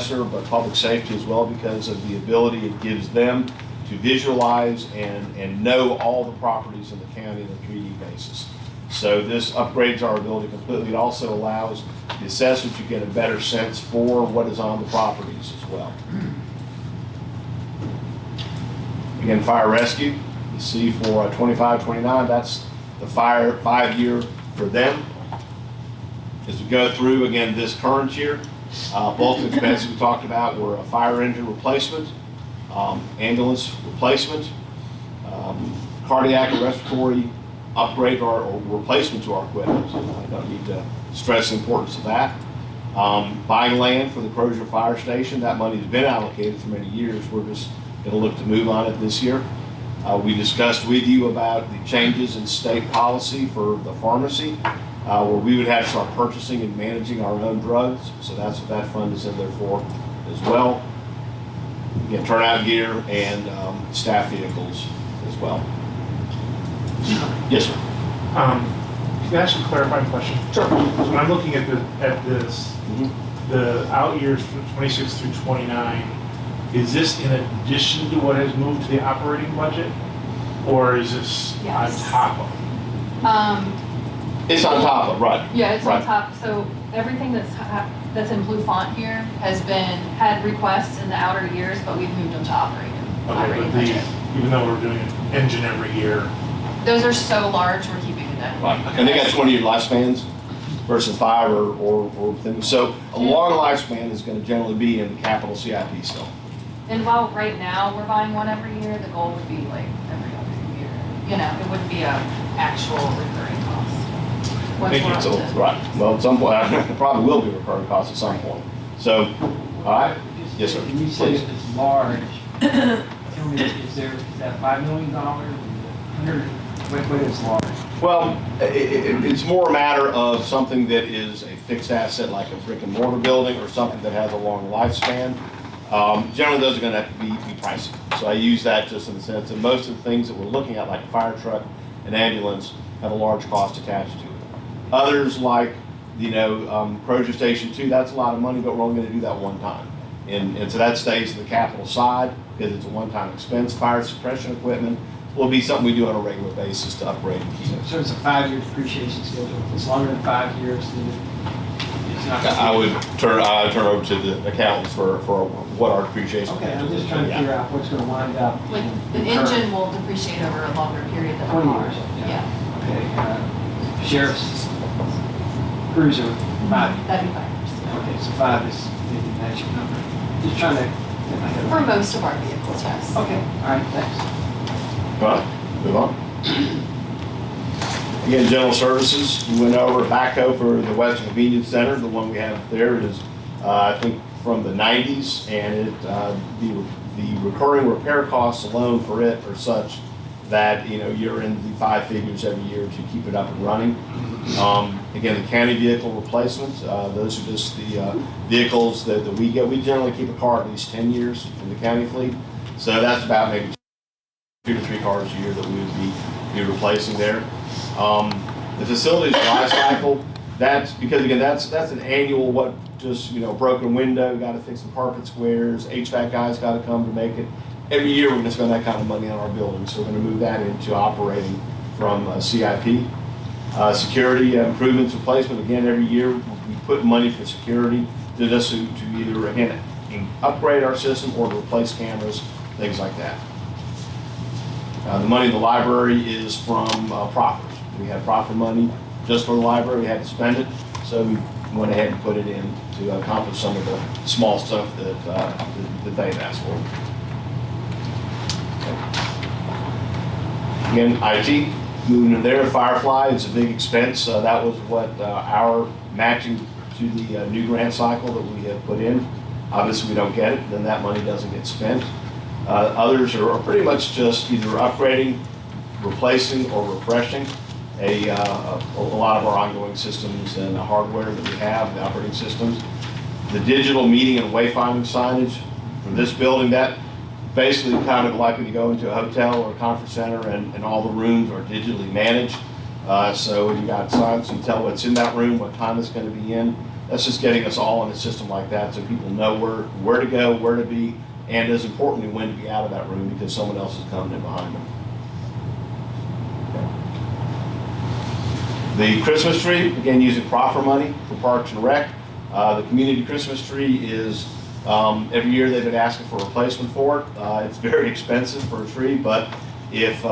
assessor, but public safety as well, because of the ability it gives them to visualize and know all the properties in the county on a 3D basis. So this upgrades our ability completely. It also allows the assessor to get a better sense for what is on the properties as well. Again, fire rescue, you see for 25-29, that's the fire 5-year for them. As we go through, again, this current year, both expenses we talked about were a fire engine replacement, ambulance replacement, cardiac and respiratory upgrade or replacement to our equipment. I don't need to stress the importance of that. Buying land for the Crozier Fire Station, that money has been allocated for many years. We're just going to look to move on it this year. We discussed with you about the changes in state policy for the pharmacy, where we would have to start purchasing and managing our own drugs. So that's what that fund is in there for as well. Again, turnout gear and staff vehicles as well. Yes, sir. Can I ask you a clarifying question? Sure. So when I'm looking at this, the out years from 26 through 29, is this in addition to what has moved to the operating budget, or is this on top of? It's on top of, right? Yeah, it's right. on top. So everything that's in blue font here has had requests in the outer years, but we've moved them to operating budget. Even though we're doing an engine every year. Those are so large, we're keeping it that. Right. And they got 20-year lifespans versus 5 or things. So a long lifespan is going to generally be in the capital CIP still. And while right now we're buying one every year, the goal would be like every other year. You know, it wouldn't be a actual recurring cost. Once we're up to- Right. Well, at some point, it probably will be a recurring cost at some point. So, all right. Yes, sir. When you say Please. if it's large, tell me, is that $5 million? 100? What is large? Well, it's more a matter of something that is a fixed asset like a brick and mortar building or something that has a long lifespan. Generally, those are going to have to be pricey. So I use that just in the sense that most of the things that we're looking at, like a fire truck, an ambulance, have a large cost attached to it. Others, like, Crozier Station 2, that's a lot of money, but we're only going to do that one time. And so that stays in the capital side because it's a one-time expense. Fire suppression equipment will be something we do on a regular basis to upgrade and keep it. So it's a 5-year depreciation schedule. If it's longer than 5 years, then it's not. I would turn over to the accountants for what our depreciation. Okay, I'm just trying to figure out what's going to wind up. Like, the engine will depreciate over a longer period than a 20 car. years. Yeah. Okay, sheriff's cruiser, 5. That'd be 5 years. Okay, so 5 is the magic number. Just trying to get my head For around. most of our vehicles, yes. Okay, all right, thanks. All right, move on. Again, general services, we went over a backhoe for the Western Convenience Center. The one we have there is, I think, from the 90s, and the recurring repair costs alone for it are such that you're in the 5 figures every year to keep it up and running. Again, the county vehicle replacements, those are just the vehicles that we get. We generally keep a car at least 10 years in the county fleet, so that's about maybe 2 to 3 cars a year that we would be replacing there. The facilities life cycle, that's because again that's an annual broken window, got to fix some carpet squares, HVAC guys got to come to make it. Every year we're going to spend that kind of money on our buildings, so we're going to move that into operating from CIP. Security improvements, replacement, again every year we put money for security to either again upgrade our system or to replace cameras, things like that. The money in the library is from proffers. We had proffer money just for the library. We had to spend it, so we went ahead and put it in to accomplish some of the small stuff that they've asked for. Okay. Again, IT, moving in there. Firefly is a big expense. That was what our matching to the new grant cycle that we have put in. Obviously, we don't get it, then that money doesn't get spent. Others are pretty much just either upgrading, replacing, or refreshing a lot of our ongoing systems and the hardware that we have, the operating systems. The digital meeting and wayfinding signage for this building, that basically kind of like when you go into a hotel or a conference center and all the rooms are digitally managed. So when you got signs, you tell what's in that room, what time it's going to be in. that's just getting us all in a system like that so people know where to go, where to be, and as importantly, when to be out of that room because someone else is coming in behind them. The Christmas tree, again, using proper money for Parks and Rec. The community Christmas tree is, every year they've been asking for a replacement for it. It's very expensive for a tree, but if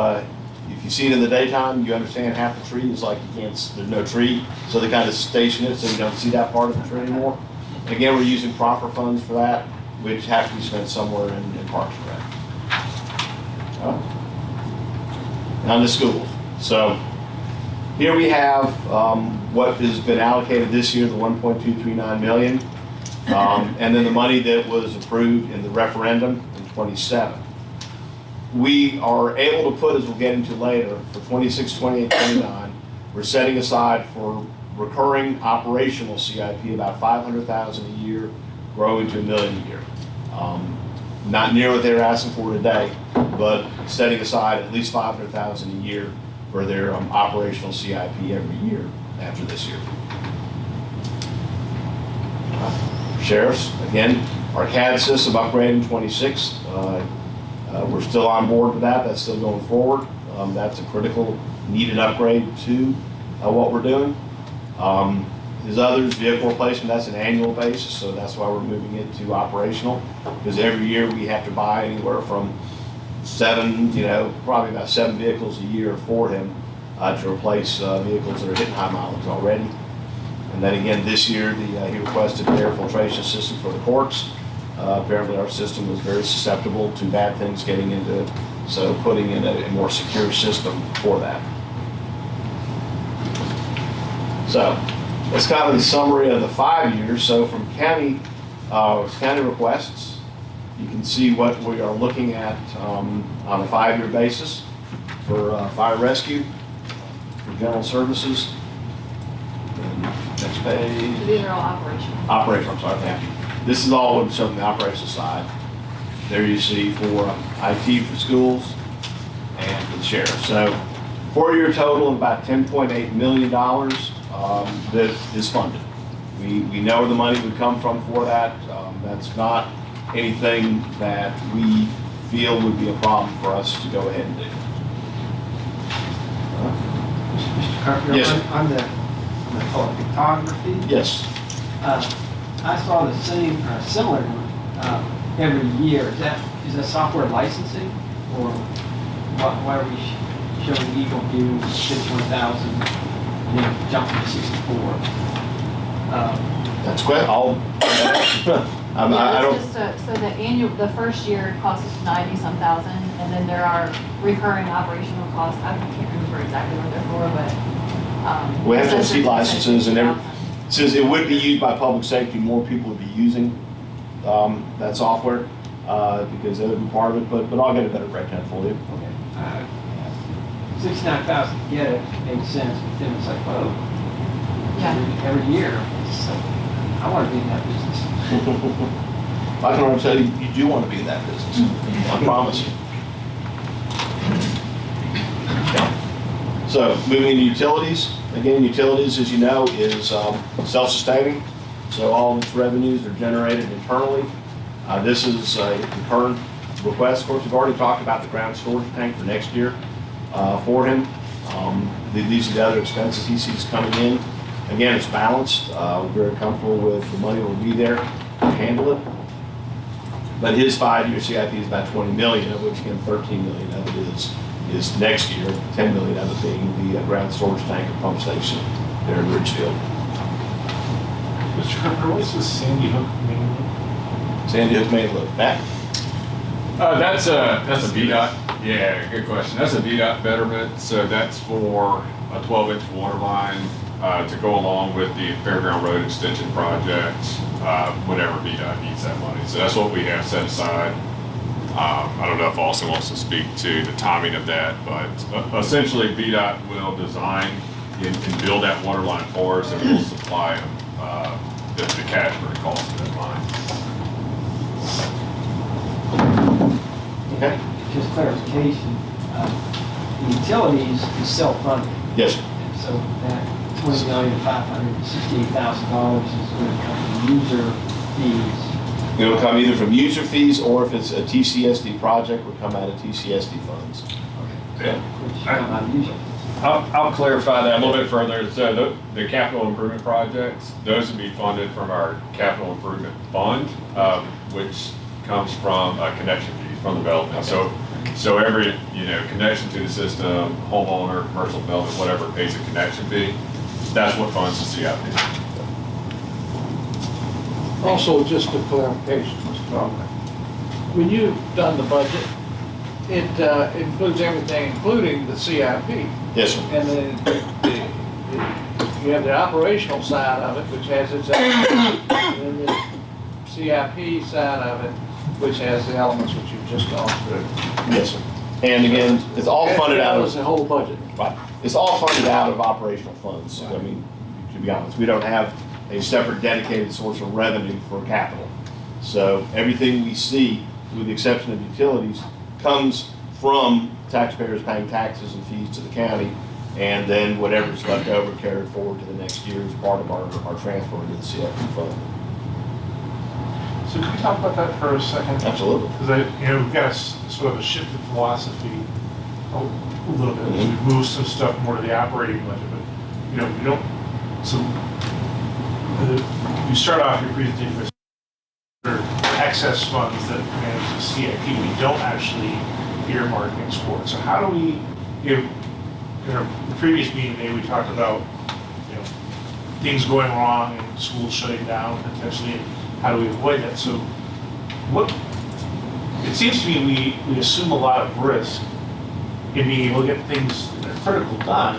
you see it in the daytime, you understand half the tree is like there's no tree, so they kind of station it so you don't see that part of the tree anymore. And again, we're using proper funds for that, which have to be spent somewhere in Parks and Rec. Now the schools. So here we have what has been allocated this year, the 1.239 million, and then the money that was approved in the referendum in 27. We are able to put, as we'll get into later, for 26, 28, 29, we're setting aside for recurring operational CIP about 500,000 a year, growing to $1 million a year. Not near what they were asking for today, but setting aside at least 500,000 a year for their operational CIP every year after this year. Sheriffs, again, our CAD system upgraded in 26. We're still on board with that. That's still going forward. That's a critical, needed upgrade to what we're doing. His others, vehicle replacement, that's an annual basis, so that's why we're moving it to operational. Because every year we have to buy anywhere from probably about 7 vehicles a year for him to replace vehicles that are hitting high mileage already. And then again, this year, he requested an air filtration system for the courts. Apparently our system was very susceptible to bad things getting into it, so putting in a more secure system for that. So that's kind of the summary of the 5 years. So from county requests, you can see what we are looking at on a 5-year basis for fire rescue, for general services. And next page. So these are all operational. Operational, I'm sorry, thank you. This is all what's on the operational side. There you see for IT for schools and for the sheriff. So 4-year total of about $10.8 million that is funded. We know where the money would come from for that. That's not anything that we feel would be a problem for us to go ahead and do. Mr. Carpenter, Yes, sir. on the call it photography, Yes. I saw the same, similar one every year. Is that software licensing? Or why are we showing Eagle View 61,000 and then jumping to 64? That's quick. I don't. So the first year cost us 90-some thousand, and then there are recurring operational costs. I can't remember exactly what they're for, but. We have to see essentially licenses and everything. 60,000. Since it would be used by public safety, more people would be using that software because that would be part of it, but I'll get a better breakdown for you. Okay. 69,000 to get it makes sense, but then it's like, whoa. Yeah. Every year, it's like, I want to be in that business. I can already tell you, you do want to be in that business. I promise you. Yeah. So moving into utilities. Again, utilities, as you know, is self-sustaining. So all of its revenues are generated internally. This is a current request. Of course, we've already talked about the ground storage tank for next year for him. These are the other expenses he sees coming in. Again, it's balanced. We're very comfortable with the money will be there to handle it. But his 5-year CIP is about 20 million, of which again 13 million of it is next year, 10 million of it being the ground storage tank and pump station there in Ridgefield. Mr. Carpenter, what's the Sandy Hook main loop? Sandy Hook main loop. Matt? That's a VDOT. Yeah, good question. That's a VDOT betterment. So that's for a 12-inch water line to go along with the Fairground Road Extension project whenever VDOT needs that money. So that's what we have set aside. I don't know if Austin wants to speak to the timing of that, but essentially VDOT will design and build that water line for us, and we'll supply the cash for the cost of that line. Okay. Just clarification, the utilities is self-funded. Yes, sir. And so that $20,568,000 is going to come from user fees. It'll come either from user fees, or if it's a TCSD project, will come out of TCSD funds. Yeah. Which come out of user fees. I'll clarify that a little bit further. So the capital improvement projects, those would be funded from our capital improvement fund, which comes from a connection fees from the development. So every, connection to the system, homeowner, commercial development, whatever pays a connection fee, that's what funds the CIP. Also, just a clarification, Mr. Conley. When you've done the budget, it includes everything, including the CIP. Yes, sir. And then you have the operational side of it, which has its elements, and then the CIP side of it, which has the elements which you've just gone through. Yes, sir. And again, it's all funded out That was of, the whole budget. right, it's all funded out of operational funds. I mean, to be honest, we don't have a separate dedicated source of revenue for capital. So everything we see, with the exception of utilities, comes from taxpayers paying taxes and fees to the county, and then whatever's left over carried forward to the next year as part of our transfer into the CIP fund. So can we talk about that for a second? Absolutely. Because we've got sort of a shift in philosophy a little bit. We've moved some stuff more to the operating budget, but we don't. So you start off your presentation with excess funds that manage the CIP. We don't actually earmark things for it. So how do we? In the previous meeting today, we talked about things going wrong and schools shutting down potentially. How do we avoid that? So it seems to me we assume a lot of risk in being able to get things that are critical done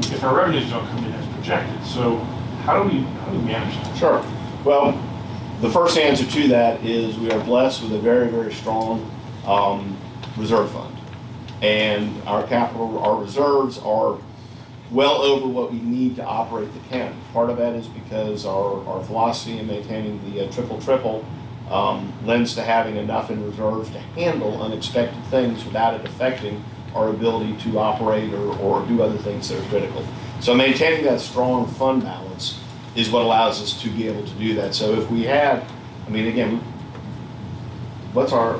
if our revenues don't come in as projected. So how do we manage that? Sure. Well, the first answer to that is we are blessed with a very, very strong reserve fund. And our reserves are well over what we need to operate the county. Part of that is because our philosophy in maintaining the triple lends to having enough in reserves to handle unexpected things without it affecting our ability to operate or do other things that are critical. So maintaining that strong fund balance is what allows us to be able to do that. So if we had, again, what's our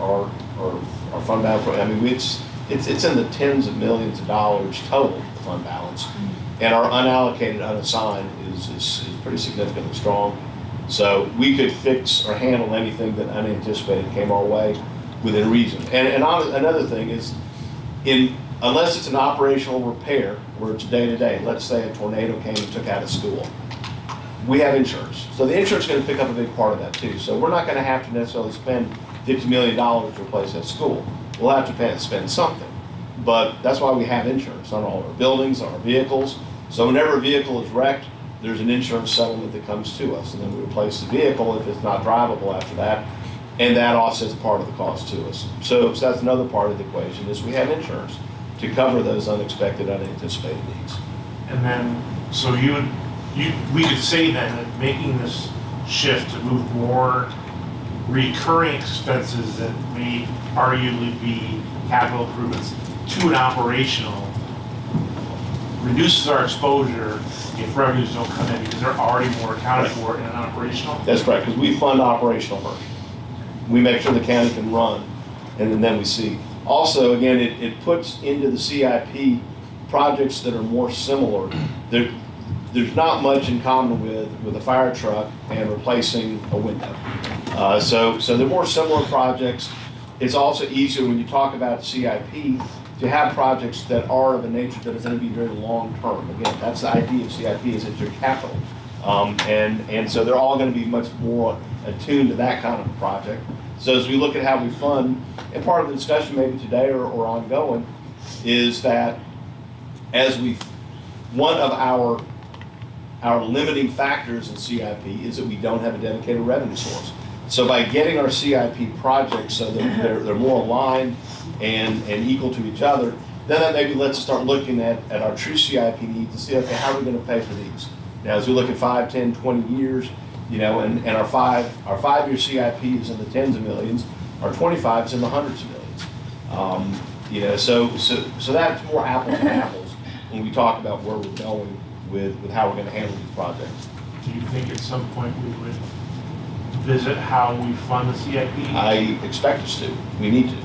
fund balance? It's in the tens of millions of dollars total fund balance, and our unallocated unassigned is pretty significantly strong. So we could fix or handle anything that unanticipated came our way within reason. And another thing is, unless it's an operational repair where it's day to day, let's say a tornado came and took out a school, we have insurance. So the insurance is going to pick up a big part of that too. So we're not going to have to necessarily spend $50 million to replace that school. We'll have to spend something. But that's why we have insurance on all our buildings, on our vehicles. So whenever a vehicle is wrecked, there's an insurance settlement that comes to us. And then we replace the vehicle if it's not drivable after that. And that offsets part of the cost to us. So that's another part of the equation, is we have insurance to cover those unexpected, unanticipated needs. And then, so we could say then that making this shift to move more recurring expenses that may arguably be capital improvements to an operational reduces our exposure if revenues don't come in, because they're already more accounted for in an operational. That's correct, because we fund operational first. We make sure the county can run, and then we see. Also, again, it puts into the CIP projects that are more similar. There's not much in common with a fire truck and replacing a window. So they're more similar projects. It's also easier when you talk about CIP to have projects that are of a nature that is going to be very long term. Again, that's the idea of CIP, is it's your capital. And so they're all going to be much more attuned to that kind of a project. So as we look at how we fund, and part of the discussion maybe today or ongoing, is that one of our limiting factors in CIP is that we don't have a dedicated revenue source. So by getting our CIP projects so that they're more aligned and equal to each other, then that maybe lets us start looking at our true CIP needs and see, okay, how are we going to pay for these? Now, as we look at 5, 10, 20 years, and our 5-year CIP is in the tens of millions, our 25 is in the hundreds of millions. So that's more apples to apples when we talk about where we're going with how we're gonna handle these projects. Do you think at some point we would visit how we fund the CIP? I expect us to, we need to,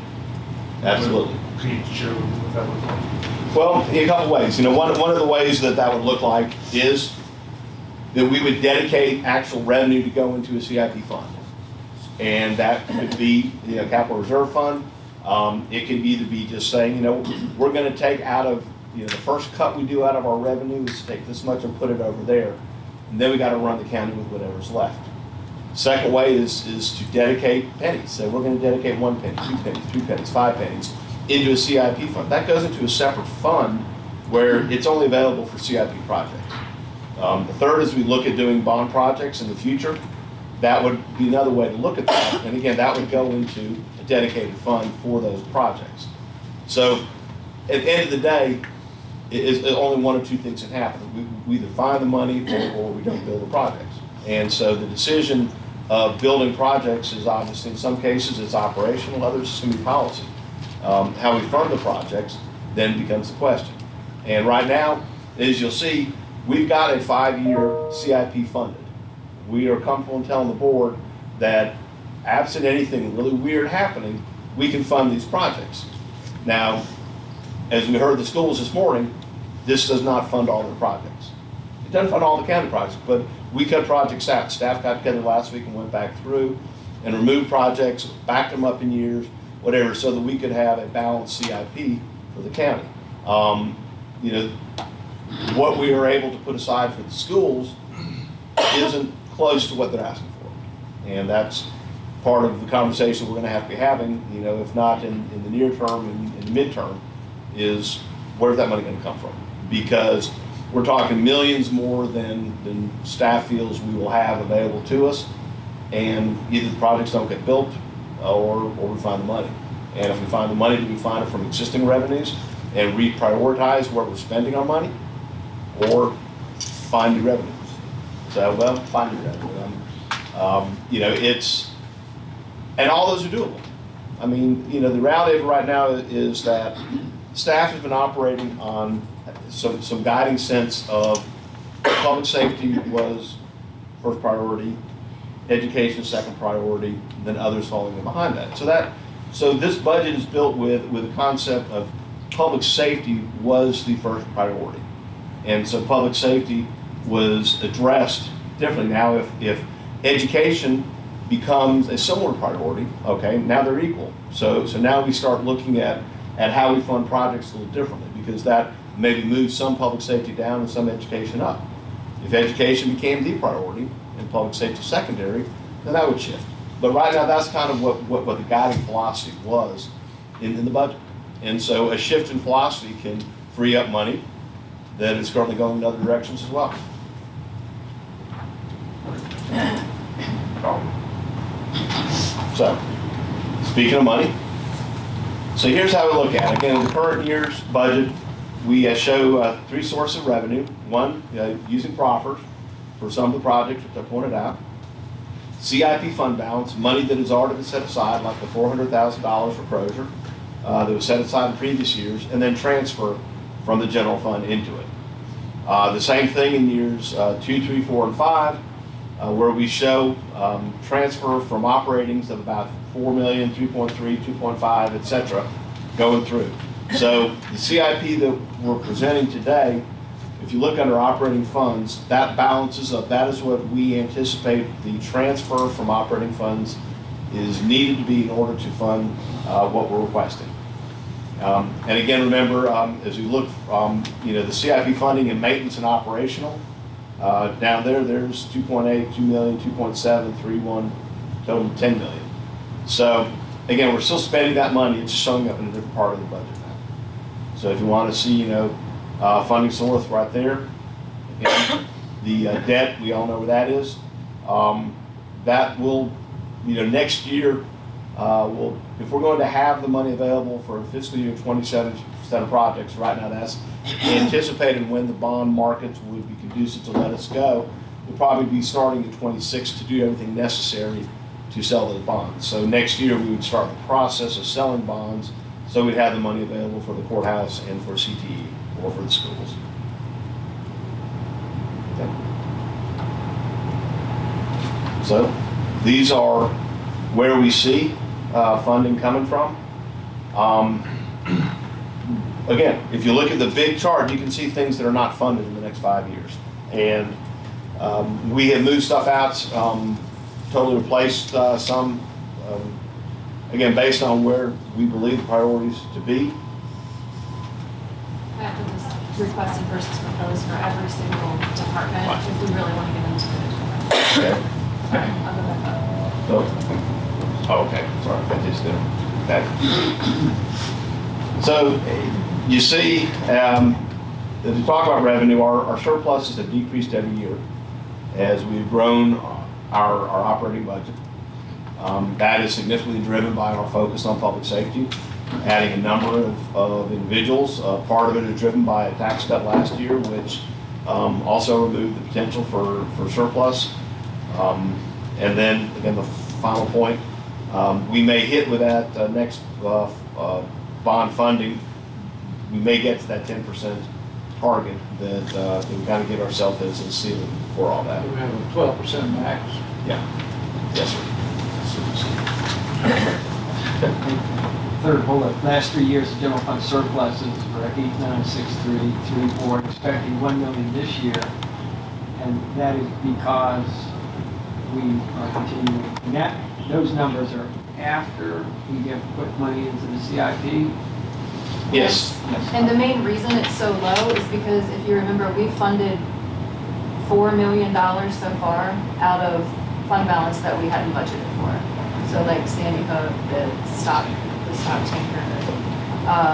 absolutely. Can you share what that looks like? Well, in a couple ways. One of the ways that would look like is that we would dedicate actual revenue to go into a CIP fund. And that could be, capital reserve fund. It could either be just saying, we're gonna take out of, the first cut we do out of our revenue is to take this much and put it over there. And then we gotta run the county with whatever's left. Second way is to dedicate pennies. So we're gonna dedicate 1 penny, 2 pennies, 3 pennies, 5 pennies into a CIP fund. That goes into a separate fund where it's only available for CIP projects. The third is we look at doing bond projects in the future. That would be another way to look at that. And again, that would go into a dedicated fund for those projects. So at the end of the day, it's only one of two things that happen. We either find the money or we don't build the projects. And so the decision of building projects is obviously, in some cases, it's operational, others it's going to be policy. How we fund the projects then becomes the question. And right now, as you'll see, we've got a 5-year CIP funded. We are comfortable in telling the board that absent anything really weird happening, we can fund these projects. Now, as we heard the schools this morning, this does not fund all their projects. It doesn't fund all the county projects, but we cut projects out. Staff got together last week and went back through and removed projects, backed them up in years, whatever, so that we could have a balanced CIP for the county. What we are able to put aside for the schools isn't close to what they're asking for. And that's part of the conversation we're gonna have to be having, if not in the near term and in the midterm, is where's that money gonna come from? Because we're talking millions more than staff feels we will have available to us. And either the projects don't get built or we find the money. And if we find the money, do we find it from existing revenues and reprioritize where we're spending our money, or find new revenues? So, well, find new revenue. And all those are doable. I mean, the reality of it right now is that staff has been operating on some guiding sense of public safety was first priority, education second priority, then others falling in behind that. So this budget is built with the concept of public safety was the first priority. And so public safety was addressed differently. Now if education becomes a similar priority, okay, now they're equal. So now we start looking at how we fund projects a little differently, because that maybe moves some public safety down and some education up. If education became the priority and public safety secondary, then that would shift. But right now, that's kind of what the guiding philosophy was in the budget. And so a shift in philosophy can free up money that is currently going in other directions as well. So, speaking of money, so here's how we look at it. Again, in the current year's budget, we show 3 sources of revenue. One, using proffers for some of the projects which I pointed out. CIP fund balance, money that has already been set aside, like the $400,000 for Crozier, that was set aside in previous years, and then transfer from the general fund into it. The same thing in years 2, 3, 4, and 5, where we show transfer from operatings of about 4 million, 3.3, 2.5, etc., going through. So the CIP that we're presenting today, if you look under operating funds, that balances up. That is what we anticipate the transfer from operating funds is needed to be in order to fund what we're requesting. And again, remember, as we look, the CIP funding and maintenance and operational, down there's 2.8, 2 million, 2.7, 3.1, total 10 million. So again, we're still spending that money. It's showing up in a different part of the budget now. So if you want to see, funding source right there, again, the debt, we all know where that is. That will, next year, if we're going to have the money available for fiscal year 27 of projects, right now that's anticipated when the bond markets would be conducive to let us go. We'll probably be starting in 26 to do everything necessary to sell those bonds. So next year we would start the process of selling bonds, so we'd have the money available for the courthouse and for CTE or for the schools. So these are where we see funding coming from. Again, if you look at the big chart, you can see things that are not funded in the next 5 years. And we have moved stuff out, totally replaced some, again, based on where we believe the priorities to be. I have this requested versus proposed for every single department, if we really want to get into it. Okay. Sorry, I'll go back up. Oh, okay, sorry, got this there. Okay. So you see, as we talk about revenue, our surpluses have decreased every year as we've grown our operating budget. That is significantly driven by our focus on public safety, adding a number of individuals. Part of it is driven by a tax cut last year, which also removed the potential for surplus. And then, again, the final point, we may hit with that next bond funding, we may get to that 10% target that we kind of give ourselves as a ceiling for all that. We have a 12% max. Yeah. Yes, sir. Third bullet, last 3 years, the general fund surpluses were 8,963,34, expecting 1 million this year. And that is because we are continuing, and those numbers are after we get put money into the CIP. Yes. And the main reason it's so low is because if you remember, we funded $4 million so far out of fund balance that we hadn't budgeted for. So like Sandy Hook, the stock tanker,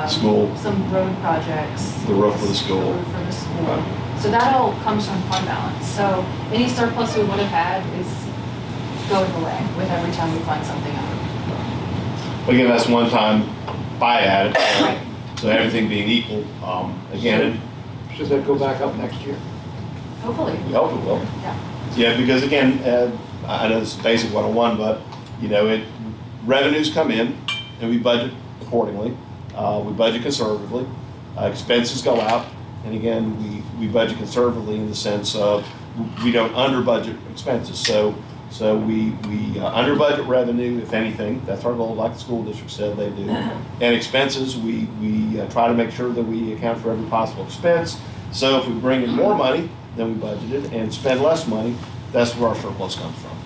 School. some road projects. The roof for the school. The roof for the school. So that all comes from fund balance. So any surplus we would have had is going away with every time we fund something out. Again, that's one time buy added. Right. So everything being equal, again, Should that go back up next year? Hopefully. we hope it will. Yeah. Yeah, because again, I know this is basic 101, but revenues come in and we budget accordingly. We budget conservatively. Expenses go out, and again, we budget conservatively in the sense of we don't under budget expenses. So we under budget revenue, if anything. That's our goal, like the school district said they do. And expenses, we try to make sure that we account for every possible expense. So if we bring in more money than we budgeted and spend less money, that's where our surplus comes from.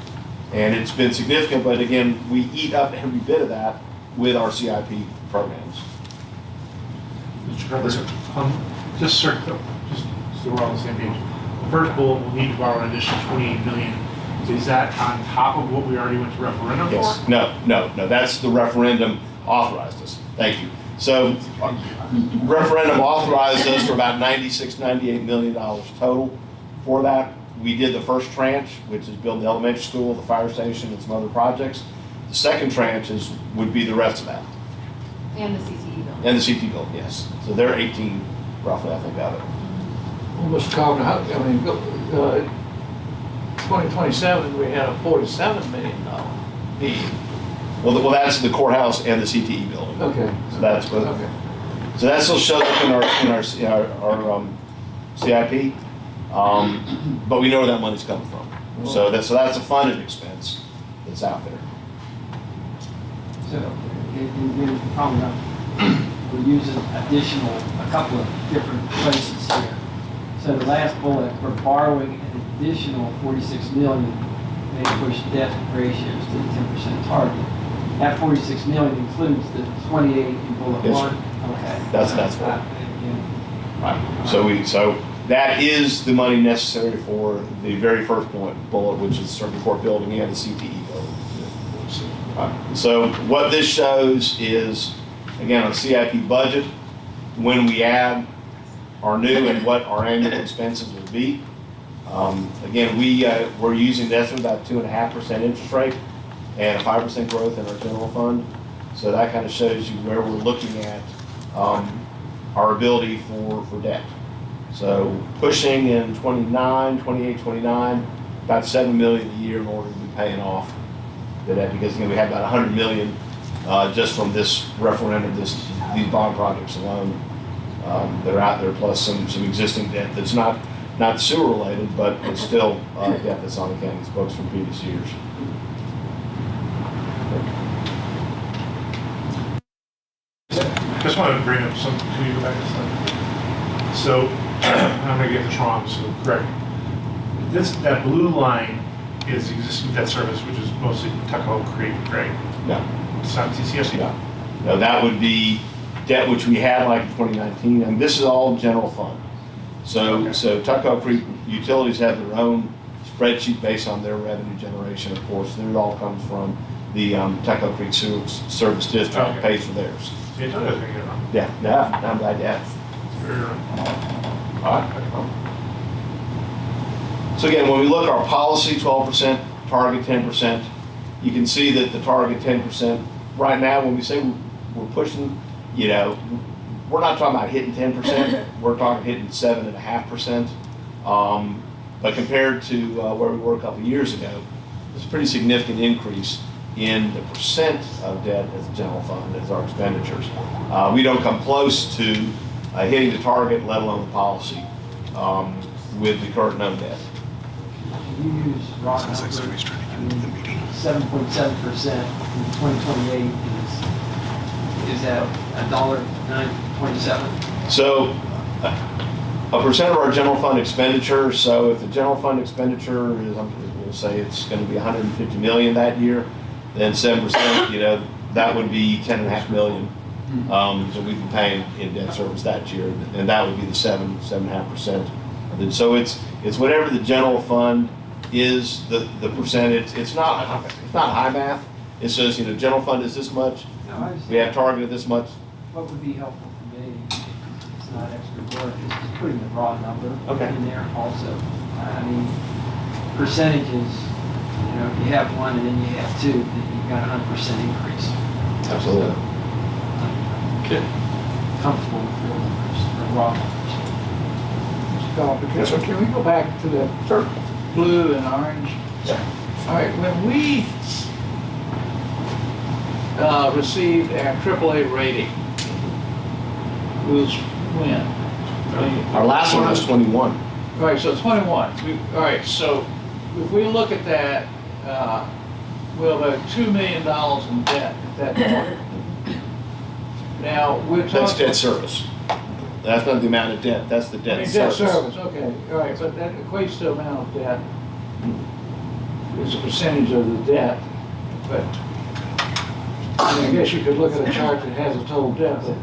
And it's been significant, but again, we eat up every bit of that with our CIP programs. Mr. Carpenter, just so we're all on the same page. The first bullet, we'll need to borrow an additional 28 million. Is that on top of what we already went to referendum Yes. for? No, that's the referendum authorized us. Thank you. So referendum authorized us for about $98 million total for that. We did the first tranche, which is build the elementary school, the fire station, and some other projects. The second tranche would be the rest of that. And the CTE bill. And the CT building, yes. So they're 18 roughly, I think, of it. Well, Mr. Carpenter, 2027, we had a $47 million need. Well, that's the courthouse and the CTE building. Okay. So that's both. Okay. So that still shows up in our CIP, but we know where that money's coming from. So that's a funded expense that's out there. So, in probably not, we're using a couple of different places here. So the last bullet, we're borrowing an additional 46 million, may push debt ratios to the 10% target. That 46 million includes the 28 in bullet Yes, one? sir. Okay. That's what. Right. So that is the money necessary for the very first bullet, which is the circuit court building and the CTE building. Right. So what this shows is, again, on CIP budget, when we add our new and what our annual expenses will be. Again, we're using this with about 2.5% interest rate and a 5% growth in our general fund. So that kind of shows you where we're looking at our ability for debt. So pushing in 28, 29, about $7 million a year in order to be paying off the debt, because we have about $100 million just from this referendum, these bond projects alone that are out there, plus some existing debt that's not not sewer related, but it's still debt that's on the county's books from previous years. Just wanted to bring up something to you go back a slide. So, I'm gonna get this wrong, so correct me. That blue line is existing debt service, which is mostly Tuckahoe Creek, right? No, It's not TCFC? no. No, that would be debt which we had like in 2019, and this is all general fund. Okay. So Tuckahoe Creek Utilities have their own spreadsheet based on their revenue generation, of course, and it all comes from the Tuckahoe Creek Sewer Service District, Okay. pays for theirs. See, I told you I was gonna get it wrong. Yeah, I'm glad you asked. Very wrong. All right. So again, when we look at our policy, 12%, target 10%, you can see that the target 10%, right now, when we say we're pushing, you know, we're not talking about hitting 10%, we're talking hitting 7.5%. But compared to where we were a couple of years ago, it's a pretty significant increase in the percent of debt as a general fund, as our expenditures. We don't come close to hitting the target, let alone the policy, with the current known debt. You use raw numbers, 7.7% in 2028 is that $1.927? So, a percent of our general fund expenditure, so if the general fund expenditure is, we'll say it's gonna be 150 million that year, then 7%, you know, that would be 10.5 million. So we've been paying in debt service that year, and that would be the 7.5%. And so it's whatever the general fund is, the percentage, it's not high math. It says, you know, general fund is this much, we have targeted this much. What would be helpful for me, it's not extra work, is just putting the raw number Okay. in there also. I mean, percentages, you know, if you have one and then you have two, then you've got a 100% increase. Absolutely. So, comfortable with real numbers, or raw numbers. Yes, sir. Can we go back to the blue and orange? Yeah. All right, when we received our AAA rating, it was when? Our last one was 21. All right, so 21. All right, so if we look at that, we'll have $2 million in debt at that point. Now, we're talking. That's debt service. That's not the amount of debt, that's the I debt mean, debt service. service, okay, all right, but that equates to amount of debt. It's a percentage of the debt, but I guess you could look at a chart that has a total debt, but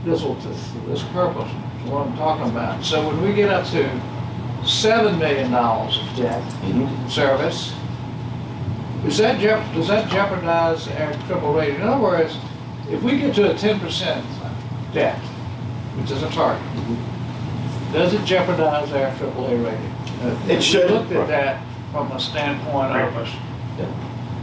this will, for this purpose, is what I'm talking about. So when we get up to $7 million of debt Mhm. service, does that jeopardize our triple rating? In other words, if we get to a 10% debt, which is a target, does it jeopardize our AAA rating? It should. We looked at that from a standpoint Great of, question.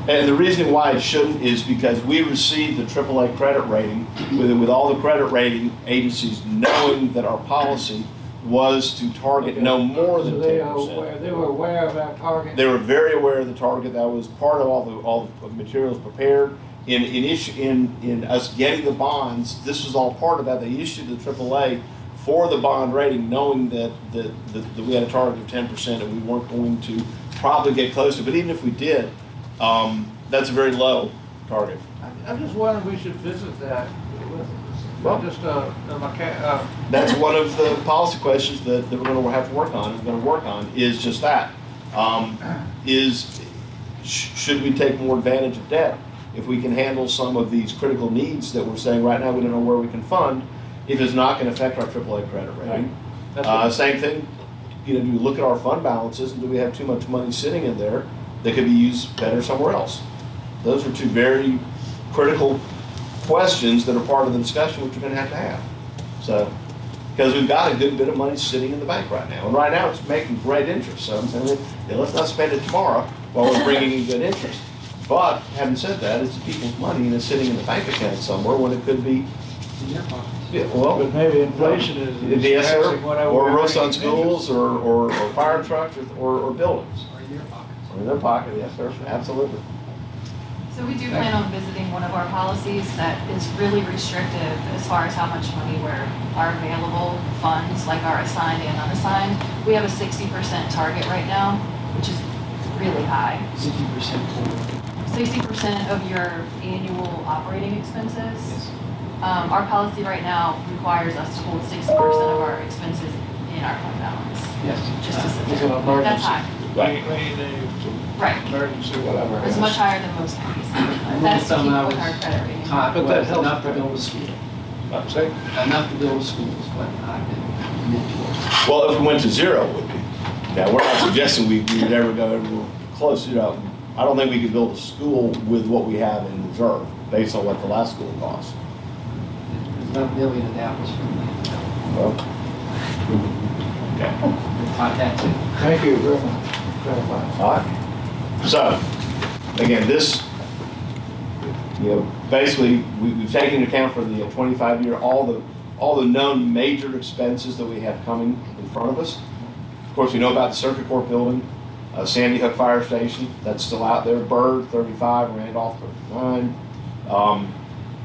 And the reason why it shouldn't is because we received the AAA credit rating with all the credit rating agencies knowing that our policy was to target no more than so 10%. they were aware of our target. They were very aware of the target. That was part of all the materials prepared. In us getting the bonds, this was all part of that. They issued the AAA for the bond rating, knowing that we had a target of 10% and we weren't going to probably get close to it. But even if we did, that's a very low target. I'm just wondering, we should visit that with, Well- just That's one of the policy questions that we're going to have to work on. Is just that. Should we take more advantage of debt if we can handle some of these critical needs that we're saying right now we don't know where we can fund, if it's not going to affect our AAA credit rating? Same thing. You know, do we look at our fund balances and do we have too much money sitting in there that could be used better somewhere else? Those are two very critical questions that are part of the discussion which we're going to have. So, because we've got a good bit of money sitting in the bank right now, and right now it's making great interest. So I'm saying, yeah, let's not spend it tomorrow while we're bringing in good interest. But having said that, it's people's money and it's sitting in the bank account somewhere when it could be. In your pockets. Yeah, well, but maybe inflation is yes, sir. passing whatever Or we're roofs on bringing in schools, or fire trucks, or buildings. Or in your pockets. Or in their pocket, yes, sir, absolutely. So we do plan on visiting one of our policies that is really restrictive as far as how much money our available funds, like our assigned and unassigned. We have a 60% target right now, which is really high. 60% for, 60% of your annual operating expenses. yes. Our policy right now requires us to hold 60% of our expenses in our fund balance. Yes. Just to It's an emergency. That's high. Rainy day, Right. emergency, whatever. It's much higher than most counties. That's to keep with our credit rating. Taught But that was helps. enough to build a school, I'm saying, enough to build a school is what I've been mentored. Well, if we went to zero, it would be. Now, we're not suggesting we would ever go anywhere close, I don't think we could build a school with what we have in reserve, based on what the last school cost. There's $1 million of that was from the, Well, okay. taught that too. thank you very much. Clarifying. All right. So, again, this, basically, we've taken into account for the 25-year, all the known major expenses that we have coming in front of us. Of course, we know about the circuit court building, Sandy Hook Fire Station, that's still out there, Byrd, 35, Randolph, 39.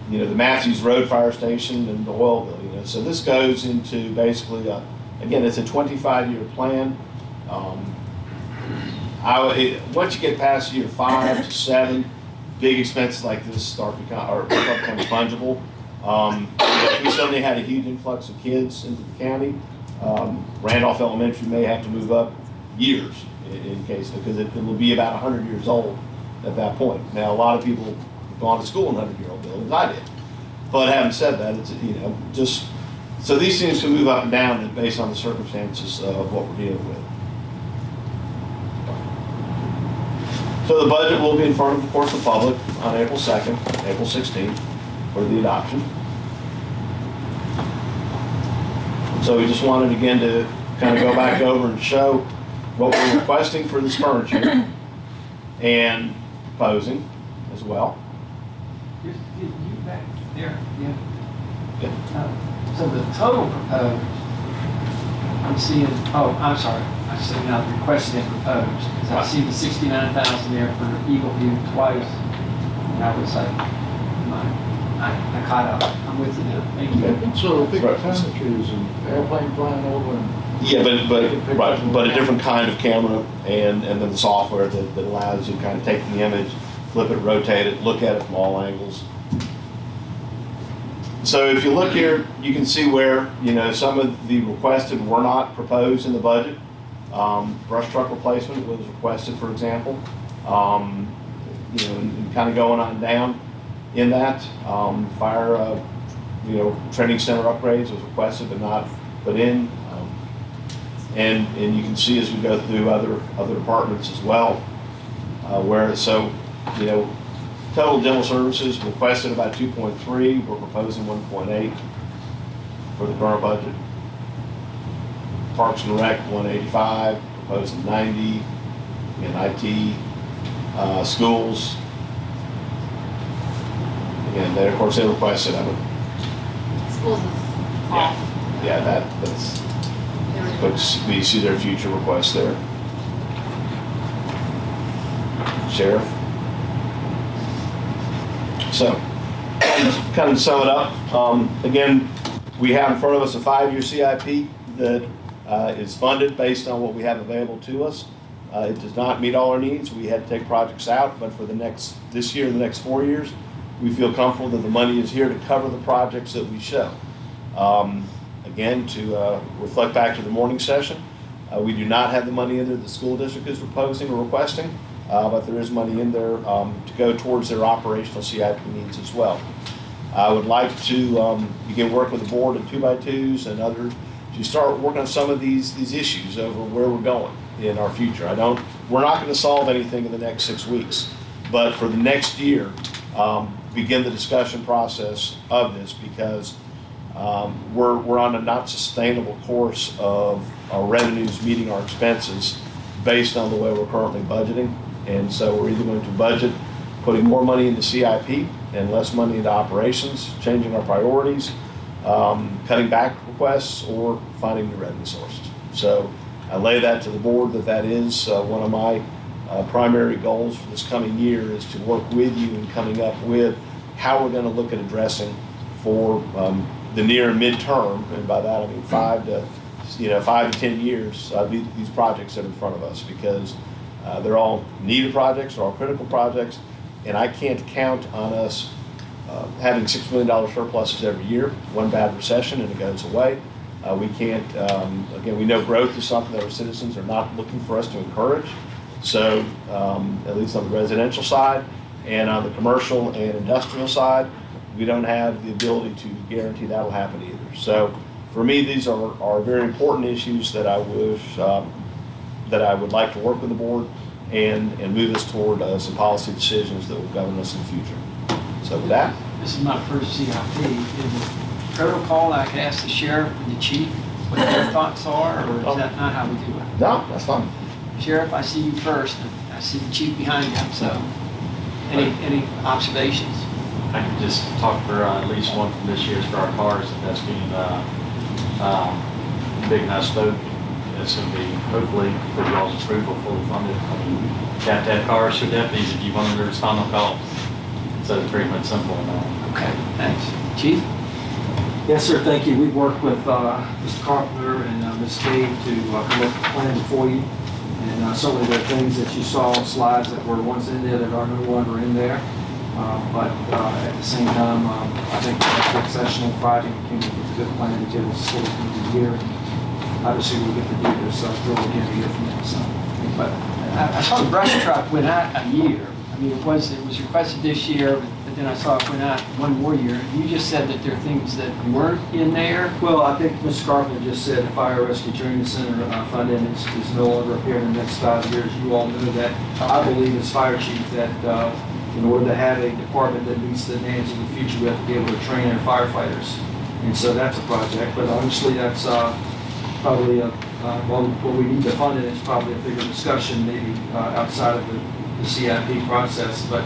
The Matthews Road Fire Station and the oil building. So this goes into basically, again, it's a 25-year plan. Once you get past year 5 to 7, big expenses like this start becoming fungible. We suddenly had a huge influx of kids into the county. Randolph Elementary may have to move up years in case, because it will be about 100 years old at that point. Now, a lot of people have gone to school in 100-year-old buildings. I did. But having said that, it's, just, so these things can move up and down based on the circumstances of what we're dealing with. So the budget will be in front of course, the public on April 2nd, April 16th for the adoption. So we just wanted again to kind of go back over and show what we're requesting for this current year and proposing as well. You back there, yeah. Yeah. So the total proposed, I'm seeing, I'm sorry, I see now requested and proposed, because I see the 69,000 there for Eagle View twice, and I was like, I caught up, I'm with you now, thank you. So big Right. expenditures and airplane flying over and. Yeah, but a different kind of camera and then the software that allows you to kind of take the image, flip it, rotate it, look at it from all angles. So if you look here, you can see where, some of the requested were not proposed in the budget. Brush truck replacement was requested, for example. And kind of going on down in that. Fire, training center upgrades was requested but not put in. And you can see as we go through other departments as well, total general services requested about 2.3, we're proposing 1.8 for the current budget. Parks and Rec 185, proposing 90, and IT, schools. Again, they of course they requested, Schools is off. that's. They were- But we see their future requests there. Sheriff. So, kind of sum it up. Again, we have in front of us a 5-year CIP that is funded based on what we have available to us. It does not meet all our needs. We had to take projects out, but for this year and the next 4 years, we feel comfortable that the money is here to cover the projects that we show. Again, to reflect back to the morning session, we do not have the money in there the school district is proposing or requesting, but there is money in there to go towards their operational CIP needs as well. I would like to begin work with the board and 2x2s and others to start working on some of these issues over where we're going in our future. We're not going to solve anything in the next 6 weeks, but for the next year, begin the discussion process of this because we're on a not sustainable course of our revenues meeting our expenses based on the way we're currently budgeting. And so we're either going to budget putting more money into CIP and less money into operations, changing our priorities, cutting back requests, or finding new revenue sources. So I lay that to the board that is one of my primary goals for this coming year is to work with you in coming up with how we're going to look at addressing for the near and midterm, and by that I mean 5 to 10 years, these projects that are in front of us, because they're all needed projects, they're all critical projects, and I can't count on us having $6 million surpluses every year. One bad recession and it goes away. We can't, again, we know growth is something that our citizens are not looking for us to encourage. So, at least on the residential side and on the commercial and industrial side, we don't have the ability to guarantee that'll happen either. So, for me, these are very important issues that I wish, that I would like to work with the board and move us toward some policy decisions that will govern us in the future. So with that. This is my first CIP. Is it protocol that I can ask the sheriff and the chief what their thoughts are, or is that not how we do it? No, that's fine. Sheriff, I see you first, and I see the chief behind you, so any observations? I can just talk for at least one from this year's for our cars, and that's being big enough spoke. It's going to be, hopefully, for y'all's approval, fully funded. I mean, you have to have cars for deputies if you want them to respond on calls. So it's pretty much simple. Okay, thanks. Chief? Yes, sir, thank you. We've worked with Mr. Carpenter and Ms. Cave to come up with a plan for you. And certainly there are things that you saw on slides that were once in there that are no longer in there. But at the same time, I think the exceptional project came up with a good plan to get us forward through the year. And obviously, we'll get to do this through again to hear from them. So, But I saw the brush truck went out a year. I mean, it was requested this year, but then I saw it went out one more year. You just said that there are things that weren't in there. well, I think Mr. Carpenter just said the Fire Rescue Training Center funding is no longer up here in the next 5 years. You all know that. I believe as fire chief that in order to have a department that meets the demands of the future, we have to be able to train our firefighters. And so that's a project, but honestly, that's probably well, what we need to fund it is probably a bigger discussion, maybe outside of the CIP process. But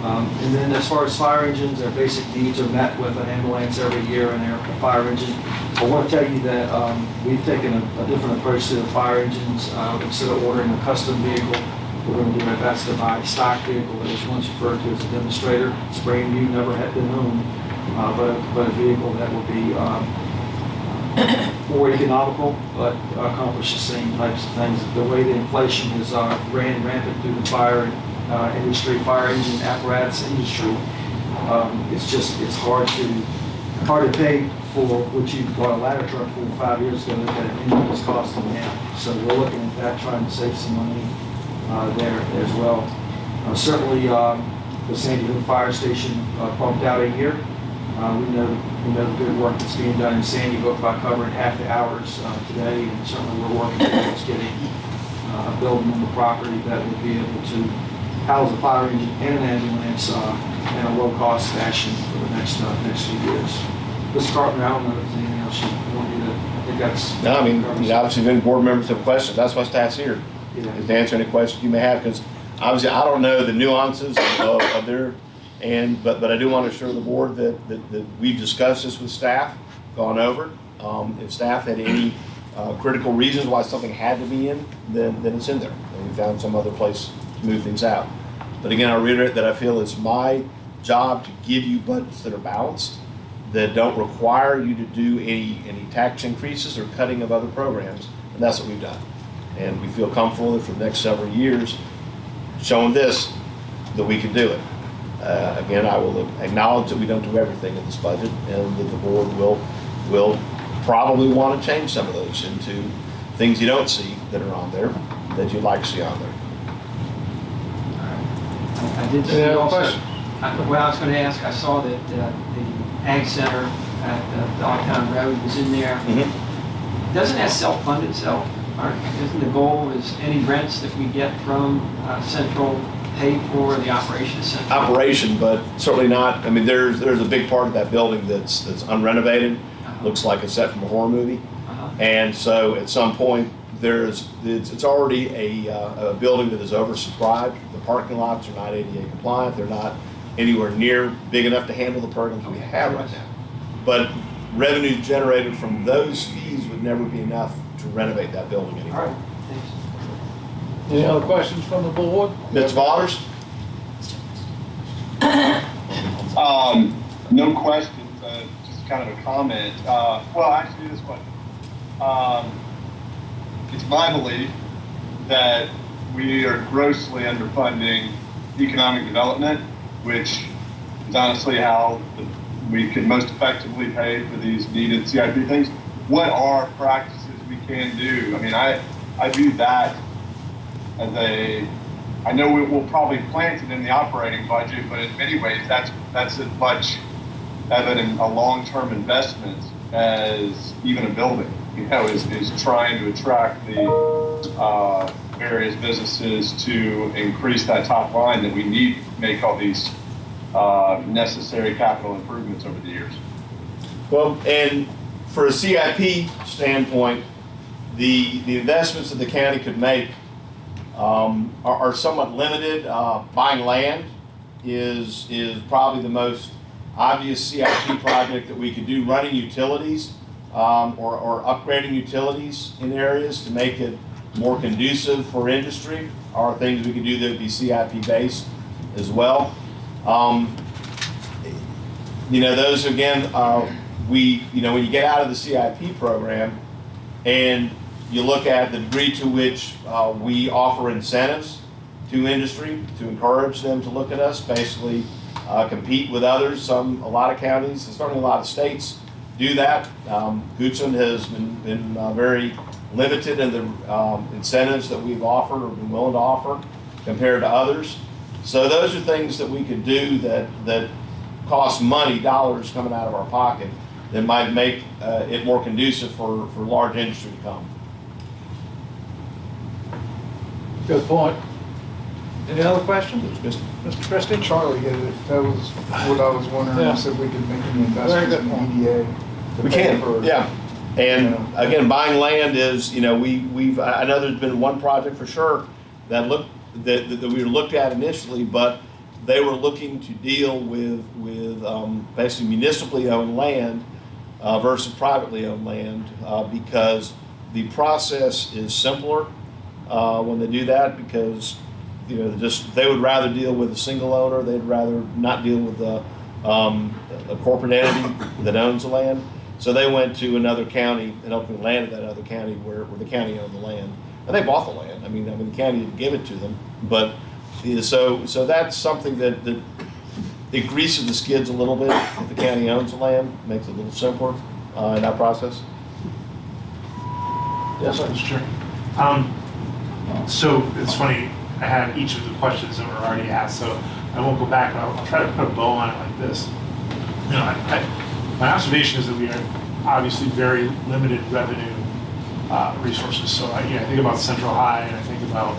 and then as far as fire engines, their basic needs are met with an ambulance every year and their fire engine. I want to tell you that we've taken a different approach to the fire engines. Instead of ordering a custom vehicle, we're going to do our best to buy a stock vehicle that was once referred to as a demonstrator. It's brand new, never had been owned, but a vehicle that will be more economical, but accomplish the same types of things. The way the inflation has ran rampant through the fire industry, fire engine apparatus industry, it's hard to pay for what you bought a ladder truck for 5 years ago that an engine was costing now. So we're looking at that, trying to save some money there as well. Certainly, the Sandy Hook Fire Station bumped out a year. We know the good work that's being done in Sandy Hook by covering half the hours today, and certainly we're working towards getting a building on the property that will be able to house a fire engine and an ambulance in a low-cost fashion for the next few years. Mr. Carpenter, I don't know if there's anything else you want me to. I think that's. No, I mean, obviously, if any board members have questions, that's why staff's here, Yeah. is to answer any questions you may have, because obviously I don't know the nuances of their, but I do want to assure the board that we've discussed this with staff, gone over it. If staff had any critical reasons why something had to be in, then it's in there, and we found some other place to move things out. But again, I reiterate that I feel it's my job to give you budgets that are balanced, that don't require you to do any tax increases or cutting of other programs, and that's what we've done. And we feel comfortable that for the next several years, showing this, that we can do it. Again, I will acknowledge that we don't do everything in this budget, and that the board will probably want to change some of those into things you don't see that are on there that you'd like to see on there. I did see Yeah, also. question. Well, I was going to ask, I saw that the Ag Center at Dogtown Road was in there. Doesn't that self-fund itself? Isn't the goal is any rents that we get from Central pay for the operation of Central? Operation, but certainly not. I mean, there's a big part of that building that's unrenovated. Looks like it's set from a horror movie. And so at some point, it's already a building that is oversubscribed. The parking lots are not ADA compliant. They're not anywhere near big enough to handle the programs we have right now. But revenue generated from those fees would never be enough to renovate that building All anymore. right, thanks. Any other questions from the board? Mr. Waters? No questions, just kind of a comment. Well, actually, this question. It's my belief that we are grossly underfunding economic development, which is honestly how we can most effectively pay for these needed CIP things. What are practices we can do? I mean, I view that as I know we will probably plant it in the operating budget, but in many ways, that's as much of a long-term investment as even a building. You know, is trying to attract the various businesses to increase that top line that we need to make all these necessary capital improvements over the years. Well, and for a CIP standpoint, the investments that the county could make are somewhat limited. Buying land is probably the most obvious CIP project that we could do. Running utilities or upgrading utilities in areas to make it more conducive for industry are things we could do that would be CIP based as well. Those again, when you get out of the CIP program and you look at the degree to which we offer incentives to industry to encourage them to look at us, basically compete with others. A lot of counties, and certainly a lot of states do that. Goodson has been very limited in the incentives that we've offered or been willing to offer compared to others. So those are things that we could do that cost money, dollars coming out of our pocket, that might make it more conducive for large industry to come. Good point. Any other questions? Mr. Christie? Charlie hit it. That was what I was wondering, Yeah. is if we could make any Very investments good in point. EDA. to We pay can, for- yeah. And Yeah. again, buying land is, I know there's been one project for sure that we looked at initially, but they were looking to deal with basically municipally owned land versus privately owned land because the process is simpler when they do that, because they would rather deal with a single owner. They'd rather not deal with a corporate entity that owns the land. So they went to another county and ultimately landed that other county where the county owned the land, and they bought the land. I mean, the county didn't give it to them, but so that's something that it greases the skids a little bit. If the county owns the land, makes it a little simpler in that process. Yes, sir. Mr. Chair. So it's funny, I had each of the questions that were already asked, so I won't go back, but I'll try to put a bow on it like this. My observation is that we are obviously very limited revenue resources. So I think about Central High, and I think about,